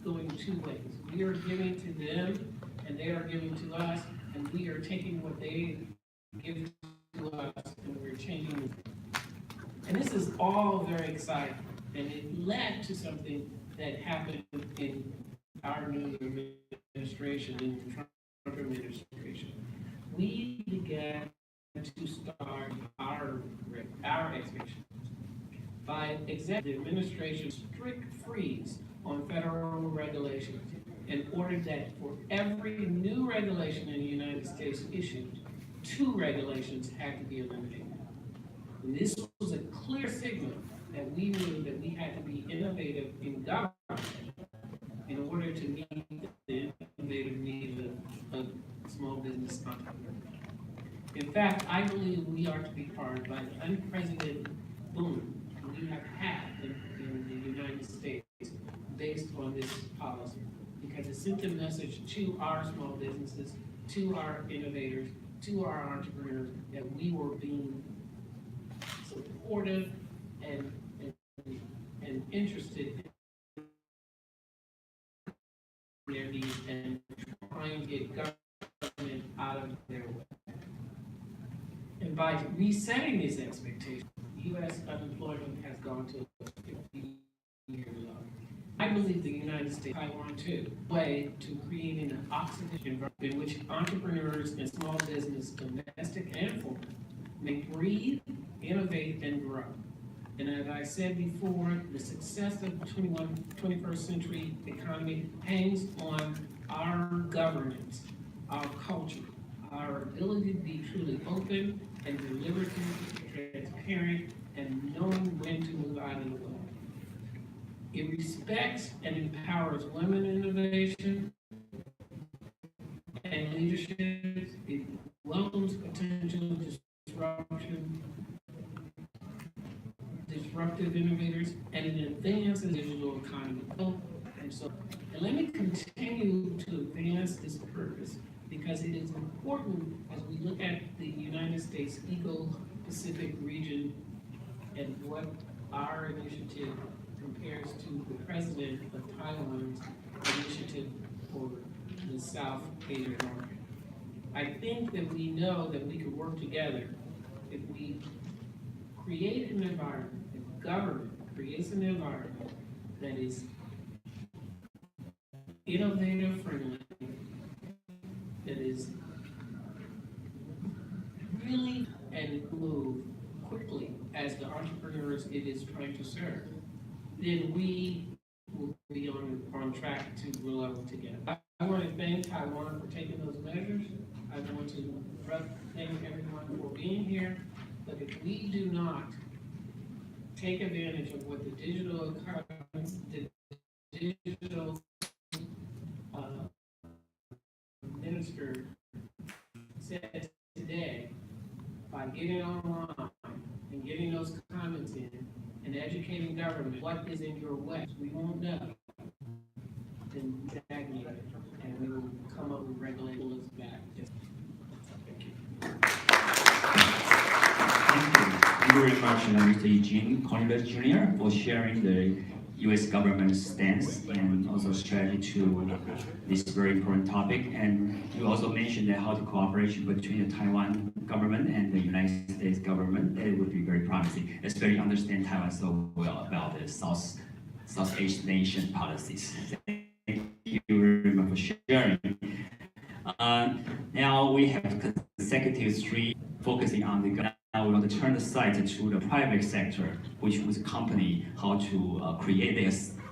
[SPEAKER 4] going 2 ways. We are giving to them and they are giving to us, and we are taking what they give to us and we're changing And this is all very exciting, and it led to something that happened in our new administration, in the Trump administration. We began to start our expectations by the administration's strict freeze on federal regulations in order that for every new regulation in the United States issued, 2 regulations had to be eliminated. And this was a clear signal that we knew that we had to be innovative in government in order to meet the innovative needs of small business entrepreneurs. In fact, I believe we are to be part by the unprecedented boom we have had in the United States based on this policy, because it sent a message to our small businesses, to our innovators, to our entrepreneurs, that we were being supportive and interested in their needs and trying to get government out of their way. And by resetting these expectations, U.S. unemployment has gone to a 50-year low. I believe the United States, Taiwan too, way to creating an oxygen environment in which entrepreneurs and small business, domestic and foreign, may breathe, innovate, and grow. And as I said before, the success of the 21st century economy hangs on our governance, our culture, our ability to be truly open and deliberative, transparent, and knowing when to move out of the way. It respects and empowers women in innovation and leadership. It welcomes potential disruptive innovators, and it advances the digital economy. And let me continue to advance this purpose, because it is important as we look at the United States Eco-Pacific region and what our initiative compares to the president of Taiwan's initiative for the South Asian market. I think that we know that we can work together if we create an environment, if government creates an environment that is innovative friendly, that is really and move quickly as the entrepreneurs it is trying to serve, then we will be on track to grow together. I want to thank Taiwan for taking those measures. I want to thank everyone for being here. But if we do not take advantage of what the digital economy, the digital minister said today, by getting online and getting those comments in and educating government what is in your way, we won't know. Then stagnate, and we will come up with regulations back. Thank you.
[SPEAKER 2] Thank you very much, Mr. Eugene Cornelius Jr., for sharing the U.S. government's stance and also strategy to this very important topic. And you also mentioned that how the cooperation between the Taiwan government and the United States government, it would be very promising, especially understand Taiwan so well about the South Asian nation policies. Thank you very much for sharing. Now we have consecutive 3 focusing on the. Now we want to turn the sight to the private sector, which would accompany how to create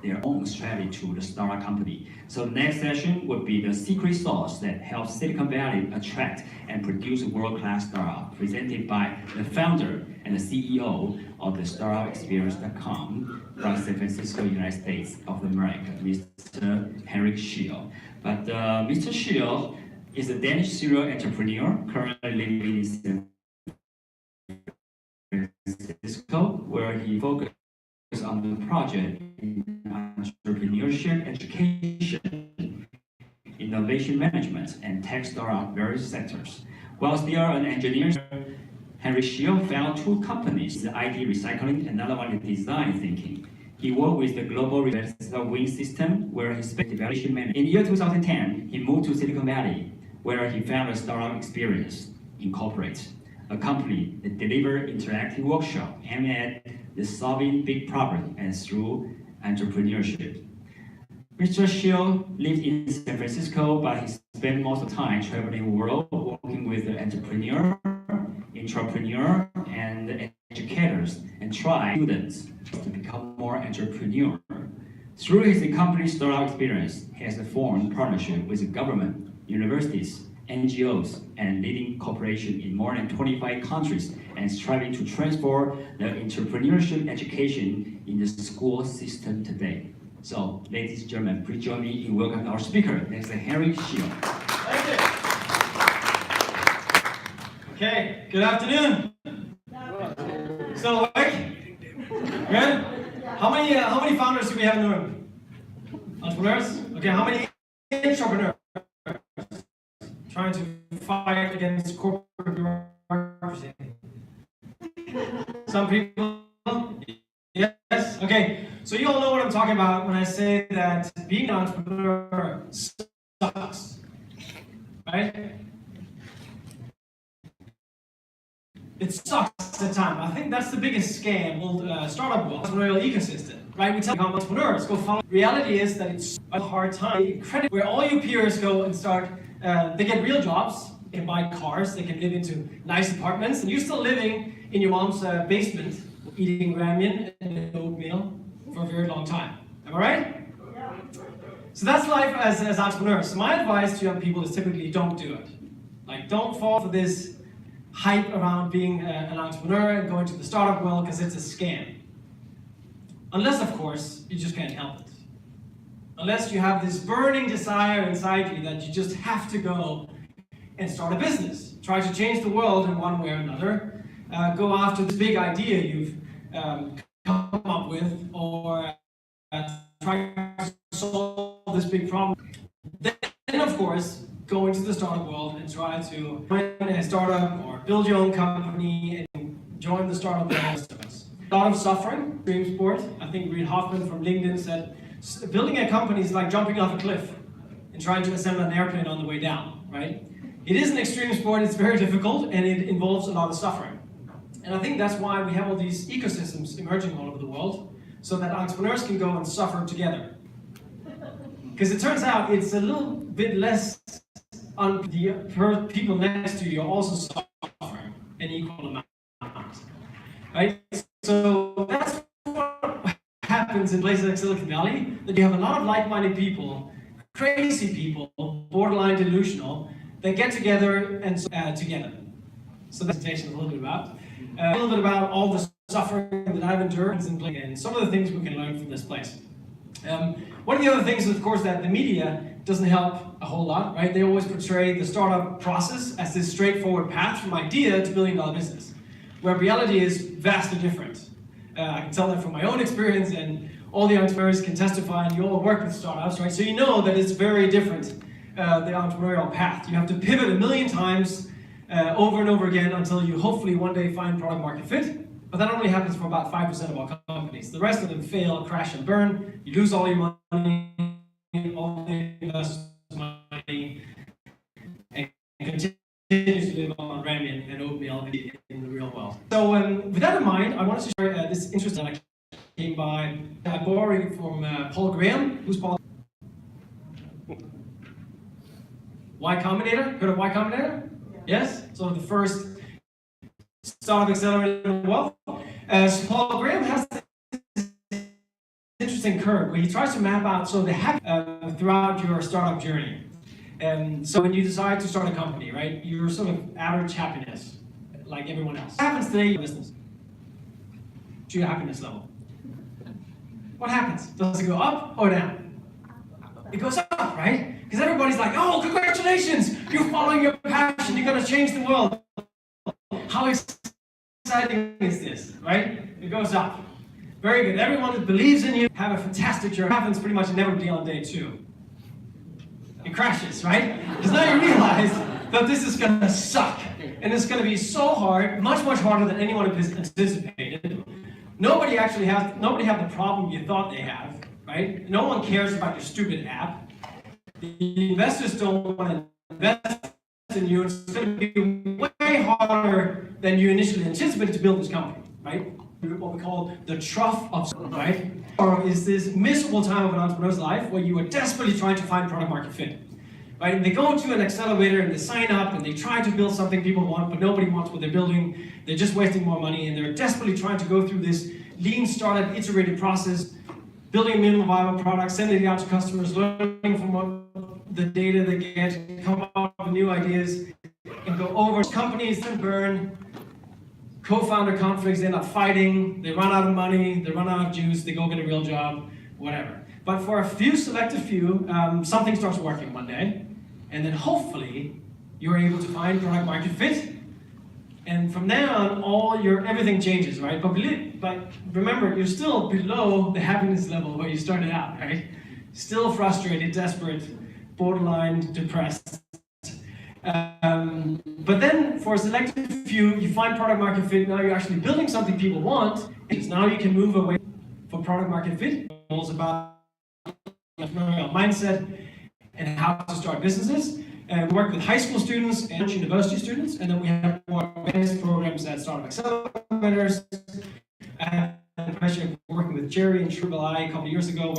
[SPEAKER 2] their own strategy to the startup company. So the next session would be the secret sauce that helps Silicon Valley attract and produce world-class startup, presented by the founder and the CEO of the StartupExperience.com from San Francisco, United States of America, Mr. Henrik Schill. But Mr. Schill is a Danish serial entrepreneur currently living in San Francisco, where he focuses on the project in entrepreneurship, education, innovation management, and tech startup various sectors. While still an engineer, Henry Schill founded 2 companies, the ID Recycling, another one is Design Thinking. He worked with the global wing system, where he spent evaluation management. In the year 2010, he moved to Silicon Valley, where he founded Startup Experience Incorporated, a company that delivers interactive workshop aimed at the solving big problems and through entrepreneurship. Mr. Xiu lived in San Francisco, but he spent most of the time traveling the world working with the entrepreneur, and educators and try students to become more entrepreneur. Through his company startup experience, he has formed partnership with the government, universities, NGOs, and leading corporations in more than 25 countries and striving to transform the entrepreneurship education in the school system today. So, ladies and gentlemen, please join me in welcoming our speaker, Mr. Henry Xiu.
[SPEAKER 5] Thank you. Okay, good afternoon. Still awake? Good? How many founders do we have in the room? Entrepreneurs? Okay, how many entrepreneurs trying to fight against corporate bureaucracy? Some people? Yes? Okay, so you all know what I'm talking about when I say that being an entrepreneur sucks, right? It sucks at the time. I think that's the biggest scam with startup world, entrepreneurial ecosystem, right? We tell entrepreneurs, go follow. Reality is that it's a hard time, where all your peers go and start, they get real jobs, they can buy cars, they can live into nice apartments, and you're still living in your mom's basement, eating ramen and oatmeal for a very long time. Am I right? Yeah. So that's life as entrepreneurs. So my advice to young people is typically don't do it. Like, don't fall for this hype around being an entrepreneur and going to the startup world because it's a scam. Unless, of course, you just can't help it. Unless you have this burning desire inside you that you just have to go and start a business. Try to change the world in one way or another. Go after this big idea you've come up with, or try to solve this big problem. Then, of course, go into the startup world and try to find a startup or build your own company and join the startup world. A lot of suffering, extreme sport. I think Reid Hoffman from LinkedIn said, building a company is like jumping off a cliff and trying to assemble an airplane on the way down, right? It is an extreme sport, it's very difficult, and it involves a lot of suffering. And I think that's why we have all these ecosystems emerging all over the world, so that entrepreneurs can go and suffer together. Because it turns out it's a little bit less on the people next to you are also suffering an equal amount, right? So that's what happens in places like Silicon Valley, that you have a lot of like-minded people, crazy people, borderline delusional, that get together and together. So that's a little bit about. A little bit about all the suffering that I've endured and some of the things we can learn from this place. One of the other things is, of course, that the media doesn't help a whole lot, right? They always portray the startup process as this straightforward path from idea to billion-dollar business, where reality is vastly different. I can tell that from my own experience, and all the entrepreneurs can testify, and you all work with startups, right? So you know that it's very different, the entrepreneurial path. You have to pivot a million times over and over again until you hopefully one day find product market fit. But that only happens for about 5% of our companies. The rest of them fail, crash, and burn. You lose all your money, all the investment money, and continue to live on ramen and oatmeal in the real world. So with that in mind, I wanted to share this interest that I came by borrowing from Paul Graham. Who's Paul? Y Combinator? Heard of Y Combinator? Yes? So the first startup accelerator in the world. So Paul Graham has this interesting curve where he tries to map out the happiness throughout your startup journey. So when you decide to start a company, right, you're sort of average happiness, like everyone else. What happens today in your business to your happiness level? What happens? Does it go up or down? It goes up, right? Because everybody's like, oh, congratulations, you're following your passion, you're going to change the world. How exciting is this, right? It goes up. Very good. Everyone that believes in you, have a fantastic journey. It happens pretty much inevitably on day 2. It crashes, right? Because now you realize that this is going to suck. And it's going to be so hard, much, much harder than anyone anticipated. Nobody have the problem you thought they have, right? No one cares about your stupid app. The investors don't want to invest in you. It's going to be way way harder than you initially anticipated to build this company, right? What we call the trough of, right? Or is this miserable time of an entrepreneur's life where you are desperately trying to find product market fit, right? And they go to an accelerator and they sign up and they try to build something people want, but nobody wants what they're building. They're just wasting more money, and they're desperately trying to go through this lean startup iterated process, building a minimum viable product, sending it out to customers, learning from what the data they get, come up with new ideas, and go over companies that burn. Co-founder conflicts, they end up fighting, they run out of money, they run out of juice, they go get a real job, whatever. But for a few, selected few, something starts working one day, and then hopefully you're able to find product market fit, and from then on, everything changes, right? But remember, you're still below the happiness level where you started out, right? Still frustrated, desperate, borderline depressed. But then for a selected few, you find product market fit. Now you're actually building something people want. And now you can move away from product market fit. It's about entrepreneurial mindset and how to start businesses. And we work with high school students and university students, and then we have more advanced programs at startup accelerators. And I'm working with Jerry and Shrubal a couple of years ago,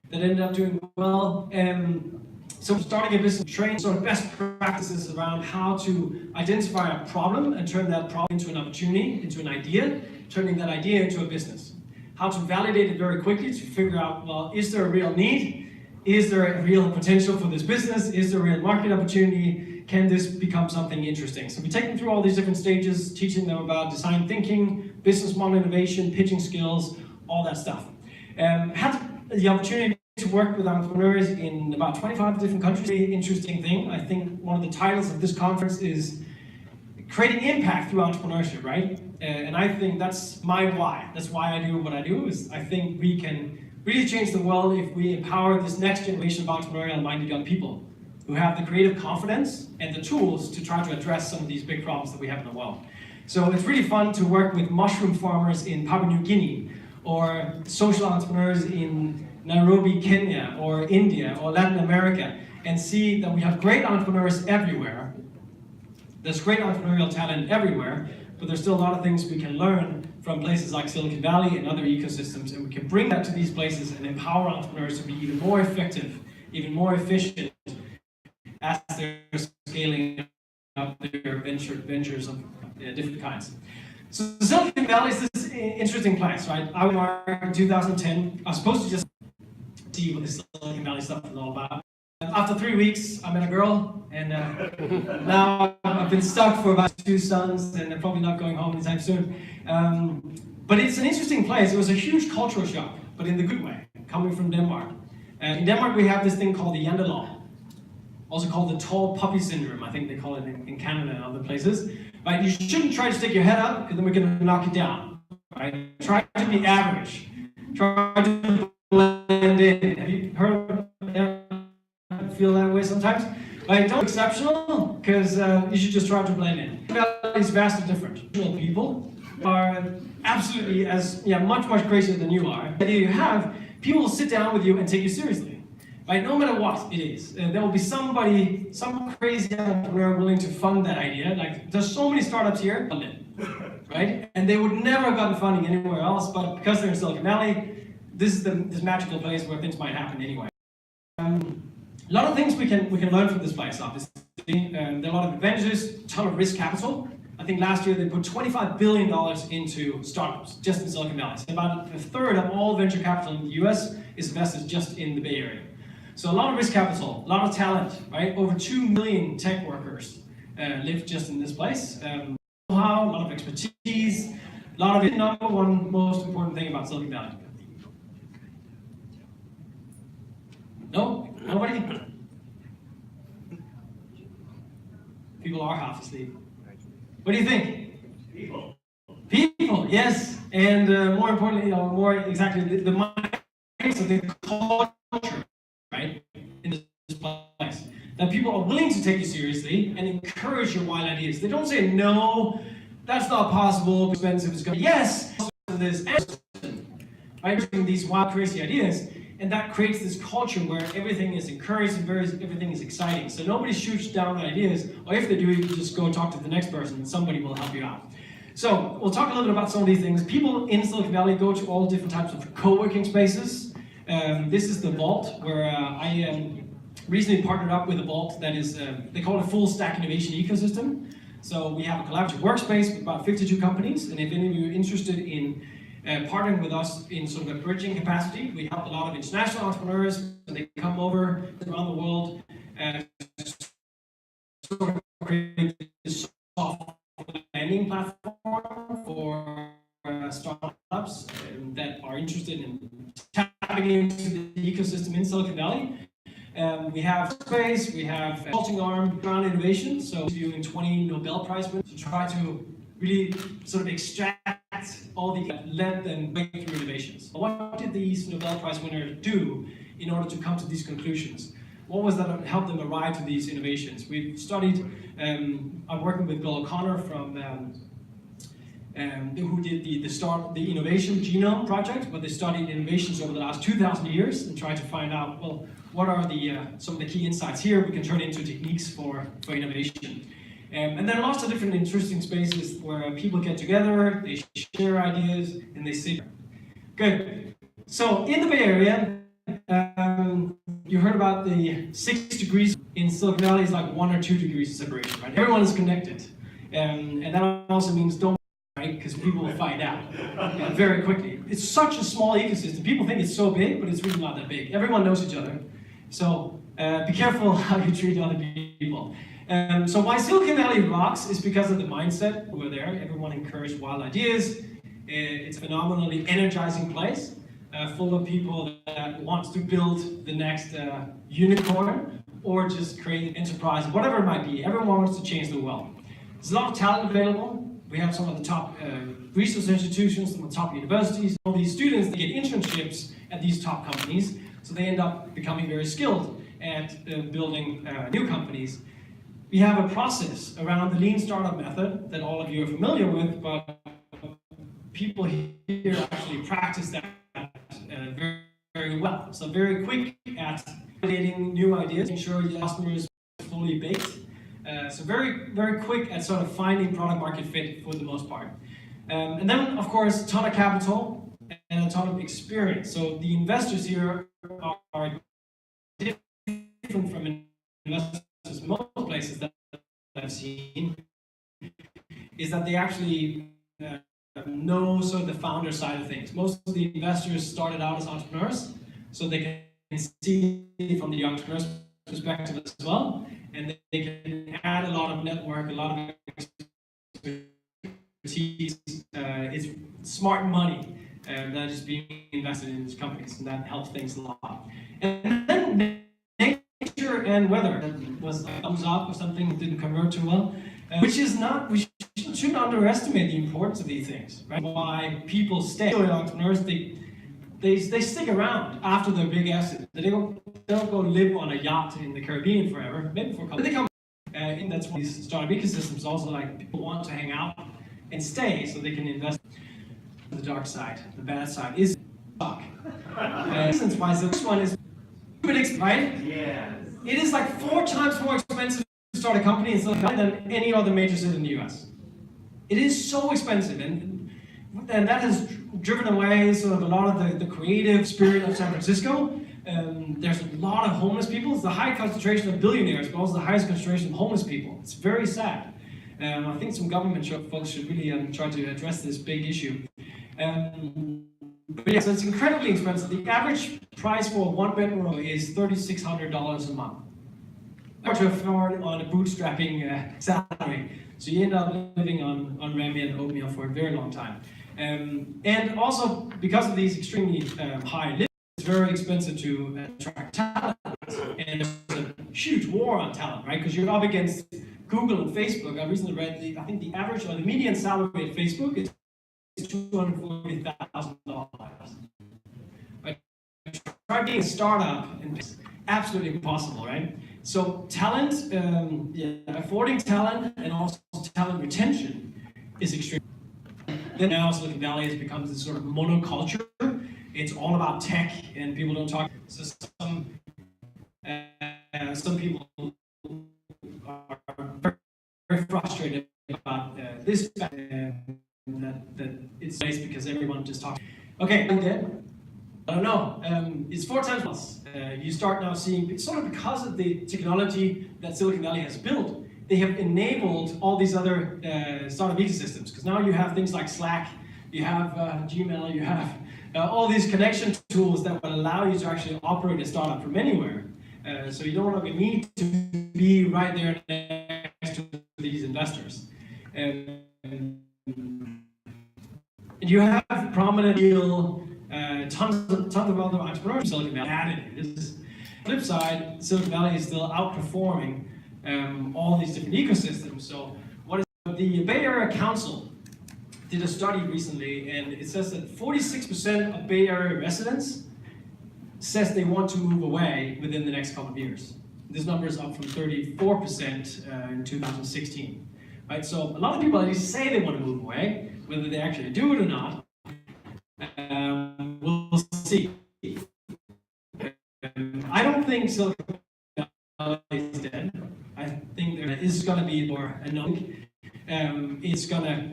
[SPEAKER 5] that ended up doing well. So starting a business, training sort of best practices around how to identify a problem and turn that problem into an opportunity, into an idea, turning that idea into a business. How to validate it very quickly to figure out, well, is there a real need? Is there a real potential for this business? Is there a real market opportunity? Can this become something interesting? So we take them through all these different stages, teaching them about design thinking, business model innovation, pitching skills, all that stuff. Had the opportunity to work with entrepreneurs in about 25 different countries. Really interesting thing. I think one of the titles of this conference is creating impact through entrepreneurship, right? And I think that's my why. That's why I do what I do, is I think we can really change the world if we empower this next generation of entrepreneurial-minded young people who have the creative confidence and the tools to try to address some of these big problems that we have in the world. So it's really fun to work with mushroom farmers in Papua New Guinea, or social entrepreneurs in Nairobi, Kenya, or India, or Latin America, and see that we have great entrepreneurs everywhere. There's great entrepreneurial talent everywhere, but there's still a lot of things we can learn from places like Silicon Valley and other ecosystems, and we can bring that to these places and empower entrepreneurs to be even more effective, even more efficient as they're scaling up their ventures of different kinds. So Silicon Valley is this interesting place, right? I went there in 2010. I was supposed to just see what this Silicon Valley stuff is all about. After 3 weeks, I met a girl, and now I've been stuck for about 2 sons, and I'm probably not going home anytime soon. But it's an interesting place. It was a huge cultural shock, but in the good way, coming from Denmark. In Denmark, we have this thing called the Jantelov, also called the tall puppy syndrome. I think they call it in Canada and other places. Right? You shouldn't try to stick your head up, because then we're going to knock it down. Right? Try to be average. Try to blend in. Have you heard that? Feel that way sometimes? Like, don't be exceptional, because you should just try to blend in. It's vastly different. People are absolutely much crazier than you are. The idea you have, people will sit down with you and take you seriously. Right? No matter what it is. There will be some crazy entrepreneur willing to fund that idea. Like, there's so many startups here, right? And they would never have gotten funding anywhere else, but because they're in Silicon Valley, this is this magical place where things might happen anyway. A lot of things we can learn from this place, obviously. There are a lot of advantages, a ton of risk capital. I think last year they put $25 billion into startups, just in Silicon Valley. So about a third of all venture capital in the US is invested just in the Bay Area. So a lot of risk capital, a lot of talent, right? Over 2 million tech workers live just in this place. Know-how, a lot of expertise, a lot of it. Number one most important thing about Silicon Valley. No? Nobody? People are half asleep. What do you think? People. People, yes. And more importantly, or more exactly, the mindset of the culture, right? In this place. That people are willing to take you seriously and encourage your wild ideas. They don't say, no, that's not possible, expensive, it's going to be, yes, this, right? These wild, crazy ideas. And that creates this culture where everything is encouraged and everything is exciting. So nobody shoots down ideas, or if they do, you just go talk to the next person and somebody will help you out. So we'll talk a little bit about some of these things. People in Silicon Valley go to all different types of co-working spaces. This is the Vault, where I recently partnered up with a Vault that is, they call it a full stack innovation ecosystem. So we have a collaborative workspace with about 52 companies, and if any of you are interested in partnering with us in sort of a bridging capacity, we help a lot of international entrepreneurs when they come over around the world and sort of create this soft landing platform for startups that are interested in tapping into the ecosystem in Silicon Valley. We have space, we have a consulting arm around innovation, so doing 20 Nobel Prize winners to try to really sort of extract all the led and breakthrough innovations. What did these Nobel Prize winners do in order to come to these conclusions? What was that that helped them arrive to these innovations? We've studied, I'm working with Bill O'Connor from who did the Innovation Genome Project, where they studied innovations over the last 2,000 years and tried to find out, well, what are some of the key insights here we can turn into techniques for innovation. And then lots of different interesting spaces where people get together, they share ideas, and they see. Good. So in the Bay Area, you heard about the 6 degrees in Silicon Valley is like 1 or 2 degrees of separation, right? Everyone is connected. And that also means don't, right? Because people will find out very quickly. It's such a small ecosystem. People think it's so big, but it's really not that big. Everyone knows each other. So be careful how you treat other people. So why Silicon Valley rocks is because of the mindset over there. Everyone encourages wild ideas. It's a phenomenally energizing place, full of people that want to build the next unicorn or just create an enterprise, whatever it might be. Everyone wants to change the world. There's a lot of talent available. We have some of the top research institutions, some of the top universities. All these students, they get internships at these top companies, so they end up becoming very skilled at building new companies. We have a process around the lean startup method that all of you are familiar with, but people here actually practice that very, very well. So very quick at validating new ideas, making sure your customer is fully baked. So very, very quick at sort of finding product market fit for the most part. And then, of course, a ton of capital and a ton of experience. So the investors here are different from investors most places that I've seen, is that they actually know sort of the founder side of things. Most of the investors started out as entrepreneurs, so they can see from the entrepreneur's perspective as well, and they can add a lot of network, a lot of expertise. It's smart money that is being invested in these companies, and that helps things a lot. And then nature and weather was a thumbs up or something that didn't convert too well, which is not, we shouldn't underestimate the importance of these things, right? Why people stay. Entrepreneurs, they stick around after their big exit. They don't go live on a yacht in the Caribbean forever, maybe for a couple. They come, and that's why these startup ecosystems also, like, people want to hang out and stay so they can invest. The dark side, the bad side is suck. Reasons why the first one is right? Yeah. It is like 4 times more expensive to start a company in Silicon Valley than any other major city in the US. It is so expensive, and that has driven away sort of a lot of the creative spirit of San Francisco. There's a lot of homeless people. It's the high concentration of billionaires, but also the highest concentration of homeless people. It's very sad. I think some government folks should really try to address this big issue. But yeah, so it's incredibly expensive. The average price for a 1-bedroom is $3,600 a month. Hard to afford on a bootstrapping salary. So you end up living on ramen and oatmeal for a very long time. And also, because of these extremely high living, it's very expensive to attract talent. And there's a huge war on talent, right? Because you're up against Google and Facebook. I recently read, I think the average or the median salary at Facebook is $240,000. Right? Try being a startup, and it's absolutely impossible, right? So talent, affording talent and also talent retention is extreme. Then now Silicon Valley has become this sort of monoculture, it's all about tech, and people don't talk. So some people are very frustrated about this fact, that it's nice because everyone just talks. Okay, I'm dead. I don't know. It's 4 times plus. You start now seeing, it's sort of because of the technology that Silicon Valley has built, they have enabled all these other startup ecosystems. Because now you have things like Slack, you have Gmail, you have all these connection tools that will allow you to actually operate a startup from anywhere. So you don't longer need to be right there next to these investors. And you have prominent deal. Tons of other entrepreneurs in Silicon Valley added. This is the flip side. Silicon Valley is still outperforming all these different ecosystems. So, what is the Bay Area Council did a study recently, and it says that 46% of Bay Area residents says they want to move away within the next couple of years. This number is up from 34% in 2016. Right. So, a lot of people at least say they want to move away. Whether they actually do it or not, we'll see. I don't think Silicon Valley is dead. I think there is going to be more unknown. It's going to,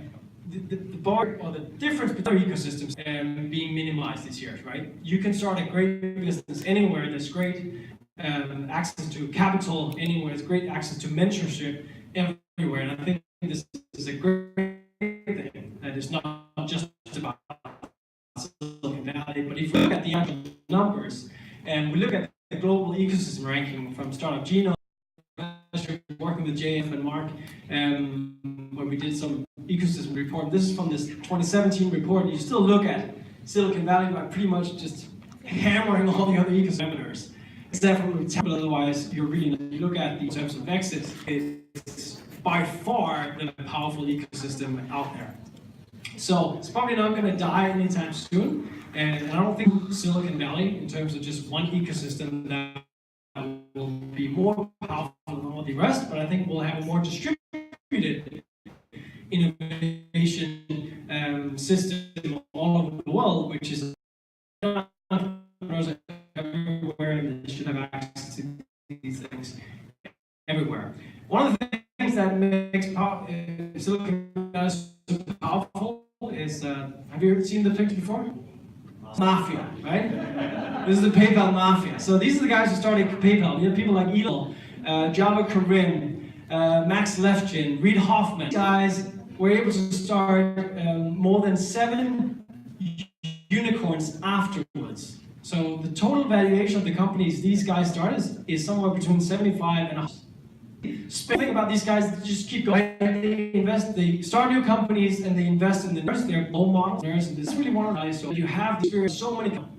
[SPEAKER 5] the bar or the difference between ecosystems being minimized this year, right? You can start a great business anywhere. There's great access to capital anywhere. There's great access to mentorship everywhere. And I think this is a great thing that is not just about Silicon Valley, but if we look at the actual numbers and we look at the global ecosystem ranking from Startup Genome, working with JF and Mark, where we did some ecosystem report. This is from this 2017 report. You still look at Silicon Valley by pretty much just hammering all the other ecosystems, except from the otherwise you're really, you look at the terms of exits, it's by far the powerful ecosystem out there. So it's probably not going to die anytime soon, and I don't think Silicon Valley, in terms of just one ecosystem, that will be more powerful than all the rest, but I think we'll have a more distributed innovation system all over the world, which is entrepreneurs everywhere, and they should have access to these things everywhere. One of the things that makes Silicon Valley so powerful is, have you ever seen the picture before? Mafia, right? This is the PayPal mafia. So these are the guys who started PayPal. You have people like Elon, Java Corinne, Max Levchin, Reid Hoffman. These guys were able to start more than 7 unicorns afterwards. So the total valuation of the companies these guys started is somewhere between 75 and 100. Think about these guys, they just keep going. They start new companies and they invest in the nerds. They're role models. And this is really one of the values. So you have the experience so many companies.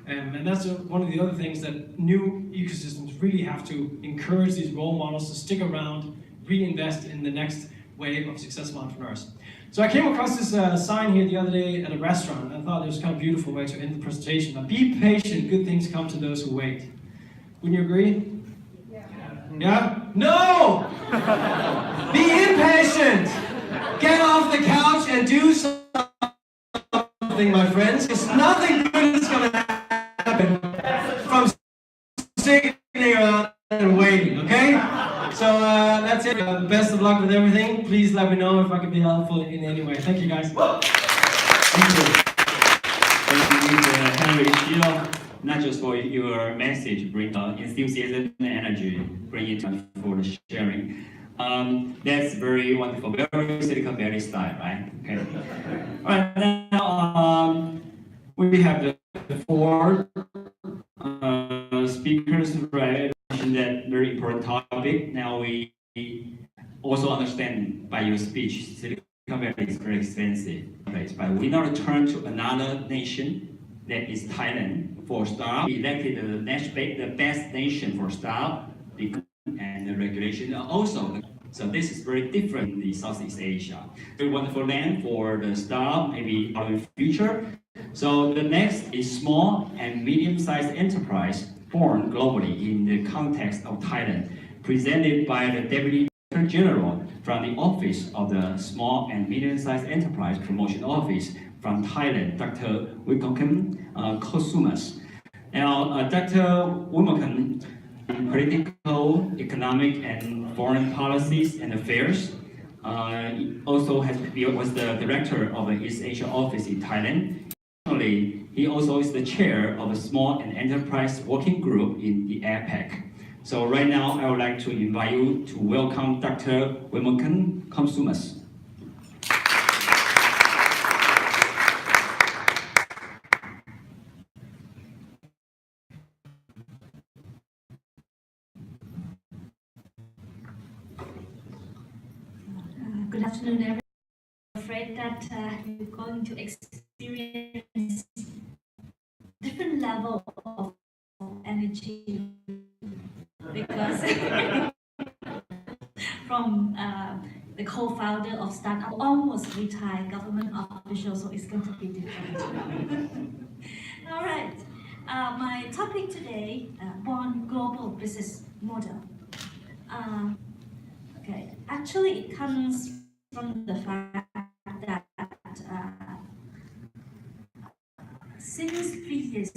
[SPEAKER 5] And that's one of the other things that new ecosystems really have to encourage these role models to stick around, reinvest in the next wave of successful entrepreneurs. So I came across this sign here the other day at a restaurant, and I thought it was kind of a beautiful way to end the presentation. Now, be patient, good things come to those who wait. Wouldn't you agree? Yeah? No! Be impatient! Get off the couch and do something, my friends. Because nothing good is going to happen from sitting there and waiting, okay? So that's it. Best of luck with everything. Please let me know if I can be helpful in any way. Thank you, guys.
[SPEAKER 2] Thank you. Thank you, Mr. Henry. You know, not just for your message, bring enthusiasm and energy, bring it for the sharing. That's very wonderful, very Silicon Valley style, right? Okay. All right, now we have the 4 speakers, right? That very important topic. Now we also understand by your speech, Silicon Valley is very expensive place, but we now turn to another nation. That is Thailand for startup. We elected the best nation for startup and the regulation also. So this is very different in the Southeast Asia. Very wonderful land for the startup, maybe in the future. So the next is small and medium-sized enterprise born globally in the context of Thailand, presented by the Deputy Director General from the Office of the Small and Medium-Sized Enterprise Promotion Office from Thailand, Dr. Wikokem Kosumas. Now, Dr. Wikokem, political, economic, and foreign policies and affairs, also was the director of the East Asia office in Thailand. Additionally, he also is the chair of a small and enterprise working group in the APEC. So right now, I would like to invite you to welcome Dr. Wikokem Kosumas.
[SPEAKER 6] Good afternoon, everyone. I'm afraid that you're going to experience different level of energy because from the co-founder of startup, almost retired government official, so it's going to be different. All right, my topic today, born global business model. Okay, actually it comes from the fact that since 3 years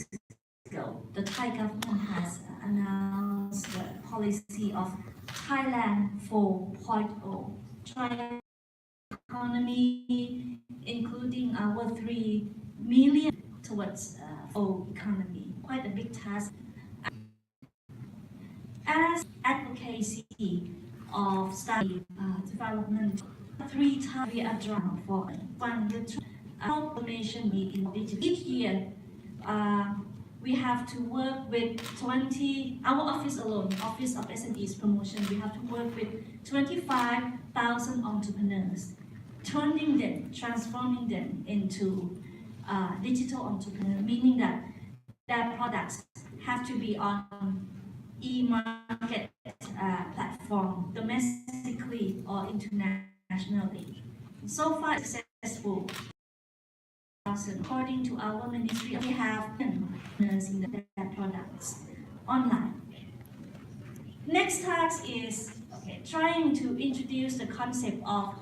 [SPEAKER 6] ago, the Thai government has announced the policy of Thailand 4.0, Thai economy, including our 3 million towards full economy, quite a big task. As advocacy of study development, 3 times we are drawn for 1 to 2 information in digital. Each year, we have to work with 20, our office alone, Office of SMEs Promotion, we have to work with 25,000 entrepreneurs, transforming them into digital entrepreneurs, meaning that their products have to be on e-market platform domestically or internationally. So far successful. According to our ministry, we have entrepreneurs in their products online. Next task is trying to introduce the concept of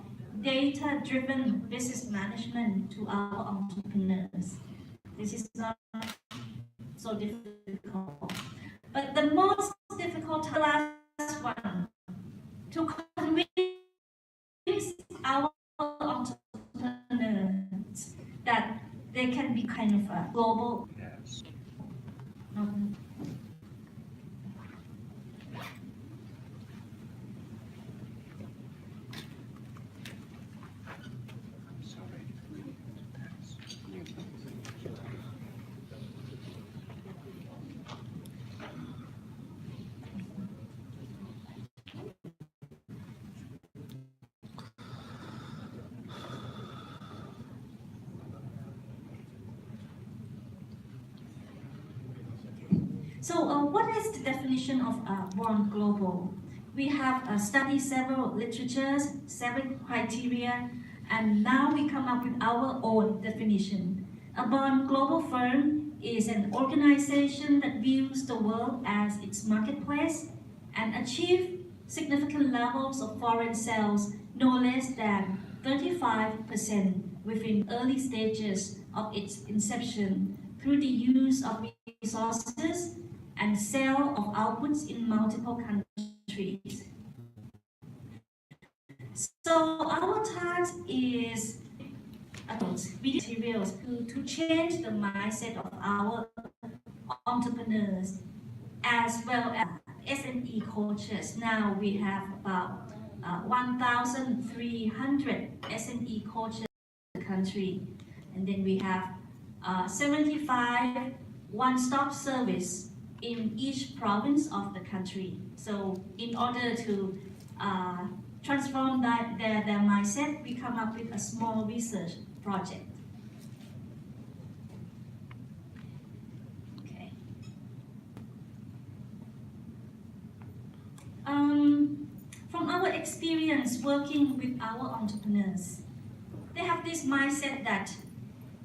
[SPEAKER 6] data-driven business management to our entrepreneurs. This is not so difficult. But the most difficult last one, to convince our entrepreneurs that they can be kind of a global. So what is the definition of born global? We have studied several literatures, 7 criteria, and now we come up with our own definition. A born global firm is an organization that views the world as its marketplace and achieve significant levels of foreign sales no less than 35% within early stages of its inception through the use of resources and sale of outputs in multiple countries. So our task is materials to change the mindset of our entrepreneurs as well as SME coaches. Now we have about 1,300 SME coaches in the country, and then we have 75 one-stop service in each province of the country. So in order to transform their mindset, we come up with a small research project. Okay. From our experience working with our entrepreneurs, they have this mindset that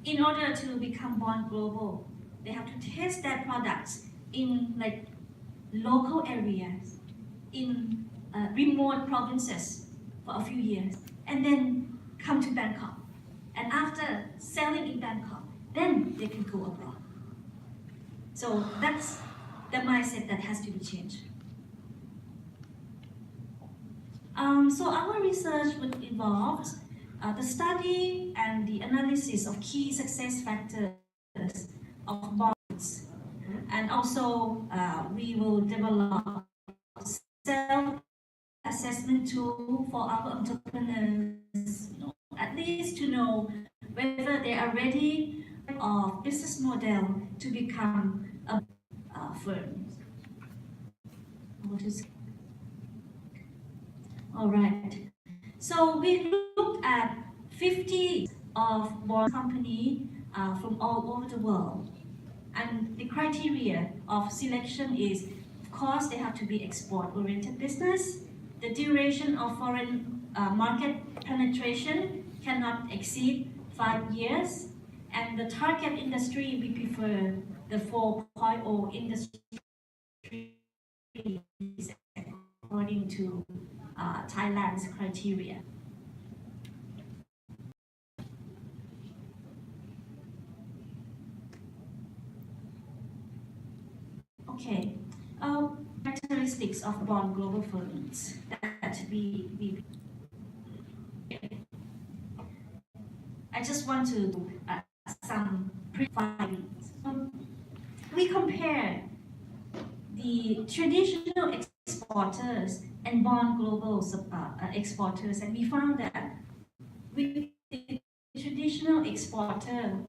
[SPEAKER 6] in order to become born global, they have to test their products in like local areas, in remote provinces for a few years, and then come to Bangkok and And after selling in Bangkok, then they can go abroad. So that's the mindset that has to be changed. So our research would involve the study and the analysis of key success factors of bonds. And also we will develop self-assessment tool for our entrepreneurs, at least to know whether they are ready or business model to become a firm. All right. So we looked at 50 of bond company from all over the world. And the criteria of selection is, of course, they have to be export-oriented business. The duration of foreign market penetration cannot exceed 5 years. And the target industry, we prefer the 4.0 industry according to Thailand's criteria. Okay, characteristics of bond global firms that we I just want to do some pre-findings. We compare the traditional exporters and bond global exporters, and we found that with the traditional exporter,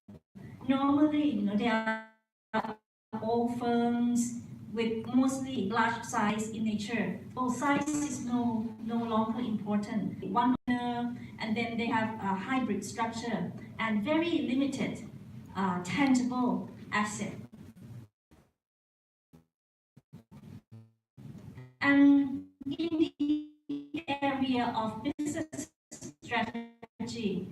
[SPEAKER 6] normally, they are all firms with mostly large size in nature. So size is no longer important. One owner, and then they have a hybrid structure and very limited tangible asset. And in the area of business strategy,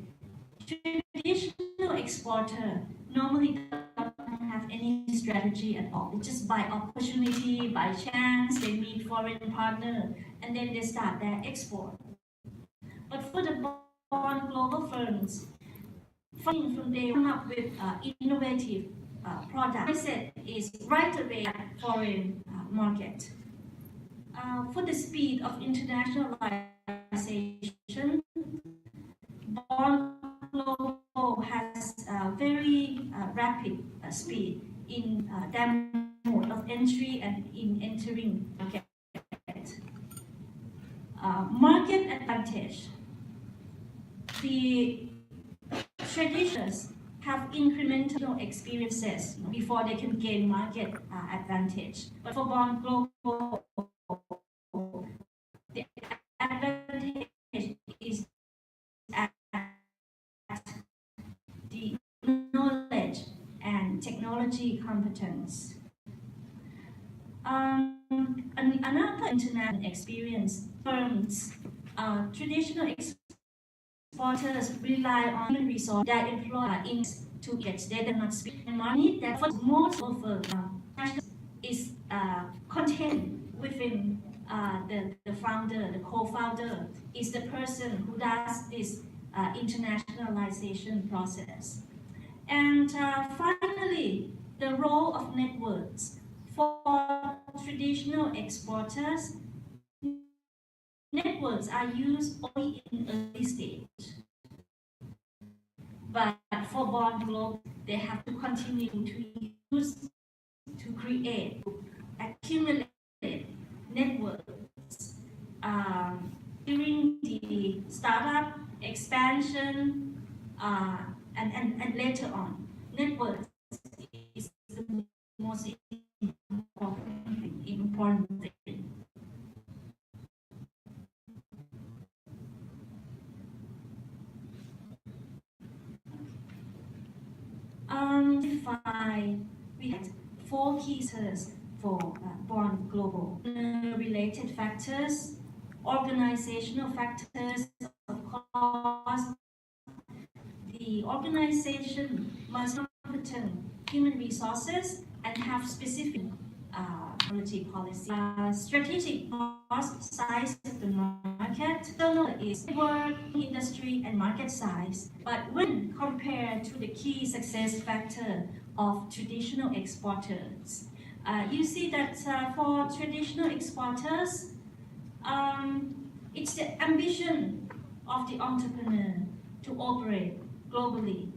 [SPEAKER 6] traditional exporter normally don't have any strategy at all. They just by opportunity, by chance, they meet foreign partner, and then they start their export. But for the bond global firms, from they come up with innovative product. Mindset is right away at foreign market. For the speed of internationalization, bond global has very rapid speed in their mode of entry and in entering market. Market advantage. The traditionals have incremental experiences before they can gain market advantage. But for bond global, the advantage is at the knowledge and technology competence. Another international experience, firms, traditional exporters rely on human resource that employ to get data not speak and money that for most of is contained within the founder, the co-founder is the person who does this internationalization process. And finally, the role of networks. For traditional exporters, networks are used only in early stage. But for bond global, they have to continue to use, to create, accumulate networks during the startup, expansion, and later on. Networks is the most important thing. We had 4 key terms for bond global. Related factors, organizational factors, of course. The organization must have competent human resources and have specific quality policy. Strategic cost size of the market is work, industry, and market size. But when compared to the key success factor of traditional exporters, you see that for traditional exporters, it's the ambition of the entrepreneur to operate globally.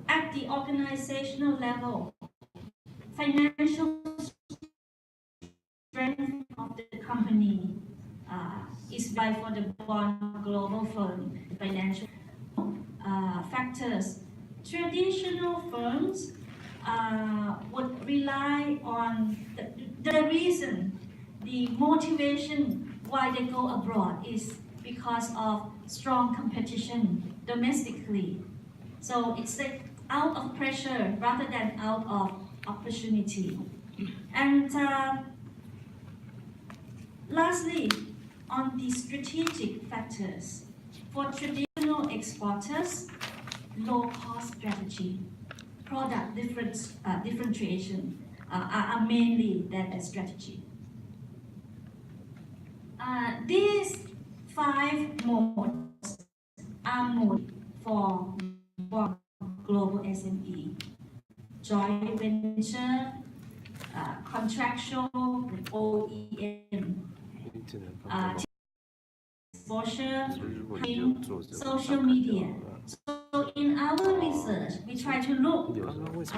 [SPEAKER 6] At the organizational level, financial strength of the company is by for the born global firm financial factors. Traditional firms would rely on the reason, the motivation why they go abroad is because of strong competition domestically. So it's like out of pressure rather than out of opportunity. And lastly, on the strategic factors, for traditional exporters, low-cost strategy, product differentiation are mainly their strategy. These 5 modes are mode for global SME: joint venture, contractual, OEM, exposure, social media. So in our research, we try to look which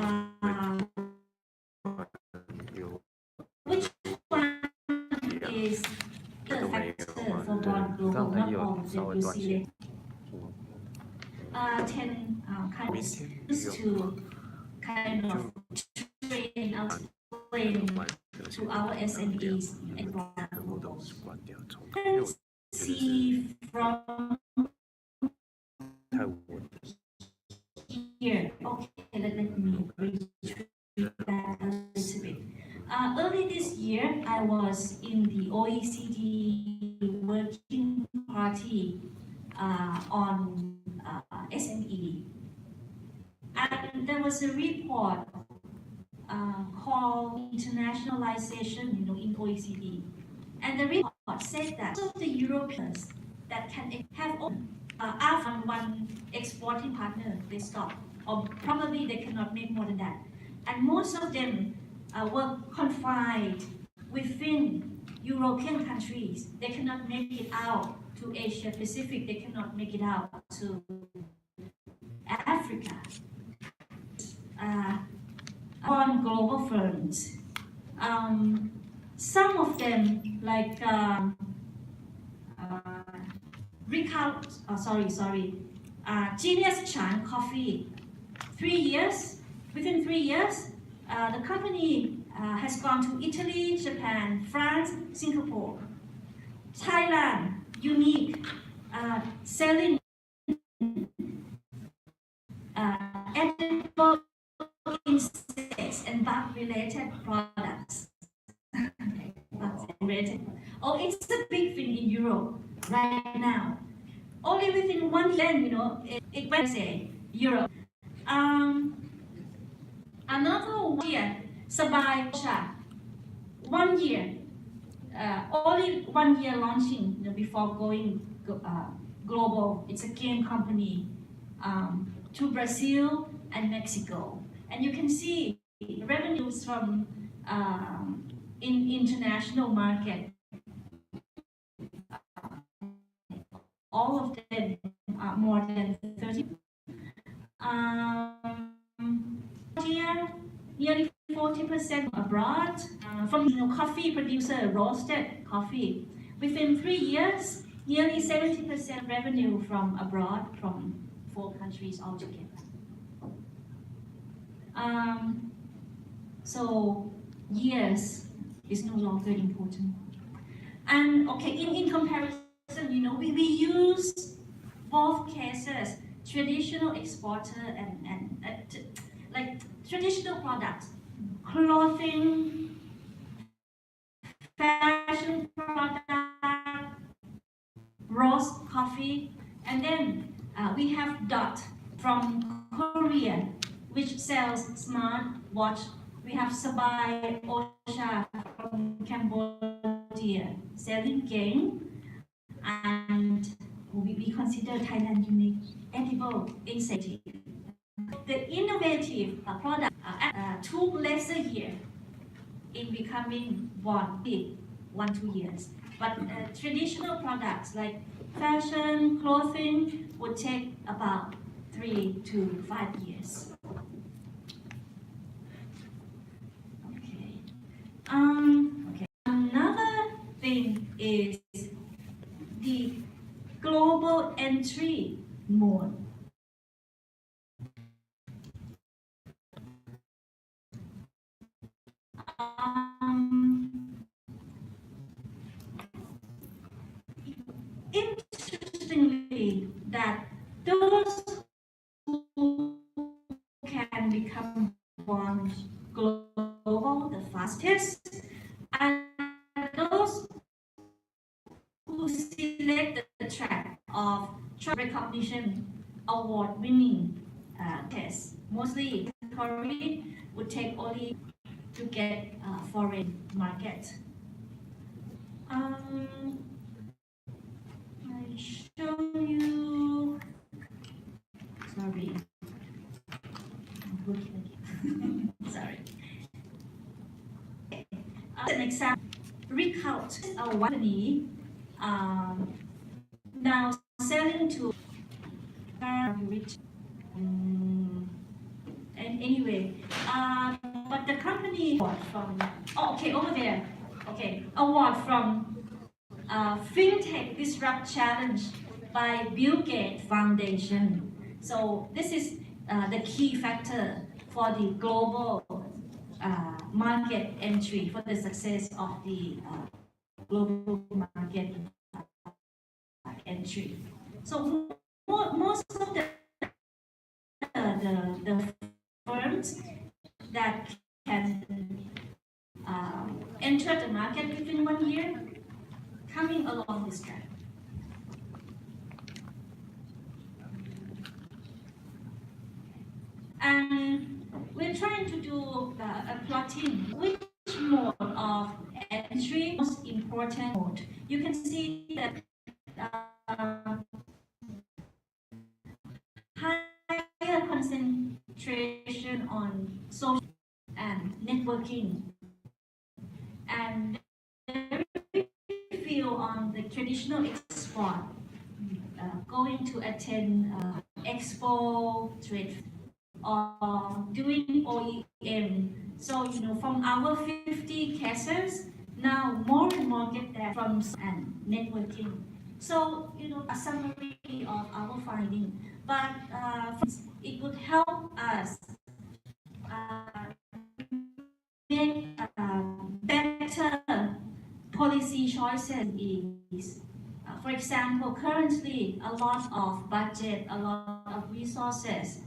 [SPEAKER 6] one is the factor for one global, not all of them you select 10 countries to kind of train out explain to our SMEs and let's see from here. Okay, let me retreat that a little bit. Early this year, I was in the OECD Working Party on SME, and there was a report called internationalization, in OECD, and the report said that some of the Europeans that can have after one exporting partner, they stop, or probably they cannot make more than that, and most of them were confined within European countries. They cannot make it out to Asia Pacific. They cannot make it out to Africa. On global firms, some of them like Genius Chan Coffee. Within 3 years, the company has gone to Italy, Japan, France, Singapore, Thailand, unique, selling edible insects and bug-related products. Oh, it's a big thing in Europe right now. Only within 1 year, it went to Europe. Another 1 year, Sabai Cha. 1 year, only 1 year launching before going global. It's a game company to Brazil and Mexico. And you can see revenues from in international market. All of them are more than 30. Nearly 40% abroad. From coffee producer, roasted coffee. Within 3 years, nearly 70% revenue from abroad, from 4 countries altogether. So years is no longer important. And okay, in comparison, we use both cases, traditional exporter and like traditional products, clothing, fashion product, roast coffee, and then we have Dot from Korea, which sells smart watch We have Sabai Osha from Cambodia, selling game, and we consider Thailand unique, edible, incentive. The innovative product took less a year in becoming 1-2 years. But traditional products like fashion, clothing would take about 3 to 5 years. Okay. Okay. Another thing is the global entry mode. Interestingly, that those who can become born global the fastest are those who select the track of recognition award-winning tests. Mostly, Korea would take only to get foreign market. I show you. Sorry, I'm looking again. Sorry. As an example, Recount a company now selling to rich. And anyway, but the company award from over there. Okay, award from FinTech Disrupt Challenge by Bill Gates Foundation. So this is the key factor for the global market entry, for the success of the global market entry. So most of the firms that can enter the market within 1 year coming along this track. And we're trying to do a plotting which mode of entry most important mode. You can see that higher concentration on social and networking, and very few on the traditional export, going to attend expo, trade, or doing OEM. So, from our 50 cases, now more and more get that from and networking. So, a summary of our finding. But it would help us make better policy choices. For example, currently a lot of budget, a lot of resources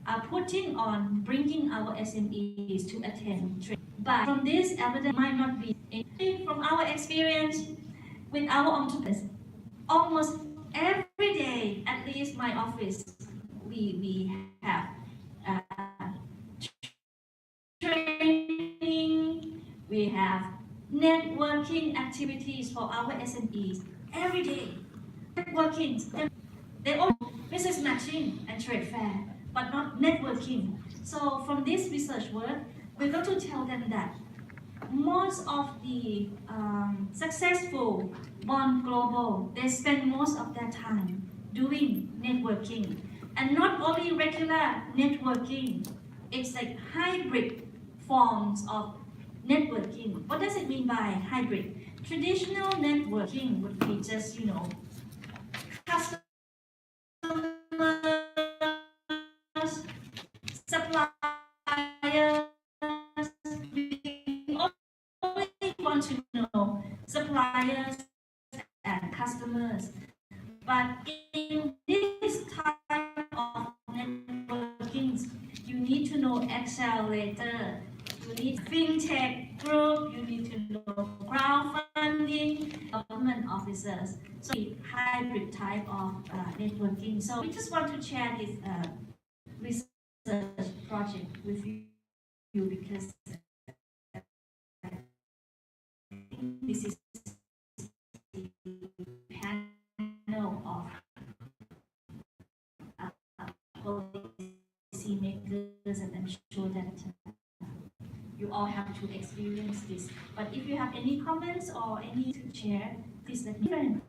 [SPEAKER 6] are putting on bringing our SMEs to attend trade. But from this evidence might not be. From our experience with our entrepreneurs, almost every day, at least my office, we have training, we have networking activities for our SMEs every day. Networking, they all business matching and trade fair, but not networking. So from this research work, we're going to tell them that most of the successful born global, they spend most of their time doing networking. And not only regular networking, it's like hybrid forms of networking. What does it mean by hybrid? Traditional networking would be just, customers, suppliers. We only want to know suppliers and customers. But in this type of networking, you need to know accelerator, you need fintech group, you need to know crowdfunding, government officers. So hybrid type of networking. So we just want to share this research project with you because this is the panel of policy makers, and I'm sure that you all have to experience this. But if you have any comments or any to share, please let me know.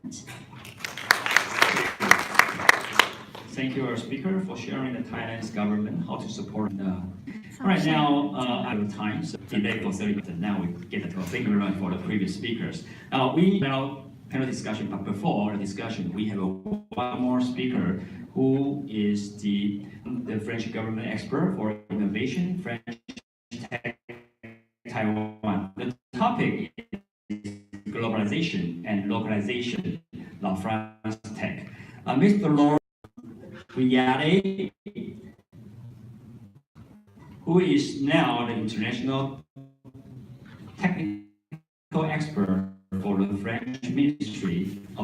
[SPEAKER 2] Thank you, our speaker, for sharing the Thailand's government how to support the. Right now, I have time, so debate for 30 minutes. Now we get a finger run for the previous speakers. We now panel discussion, but before the discussion, we have one more speaker who is the French government expert for innovation, French tech, Taiwan. The topic is globalization and localization of France tech. Mr. Laurent Riade, who is now the international technical expert for the French Ministry of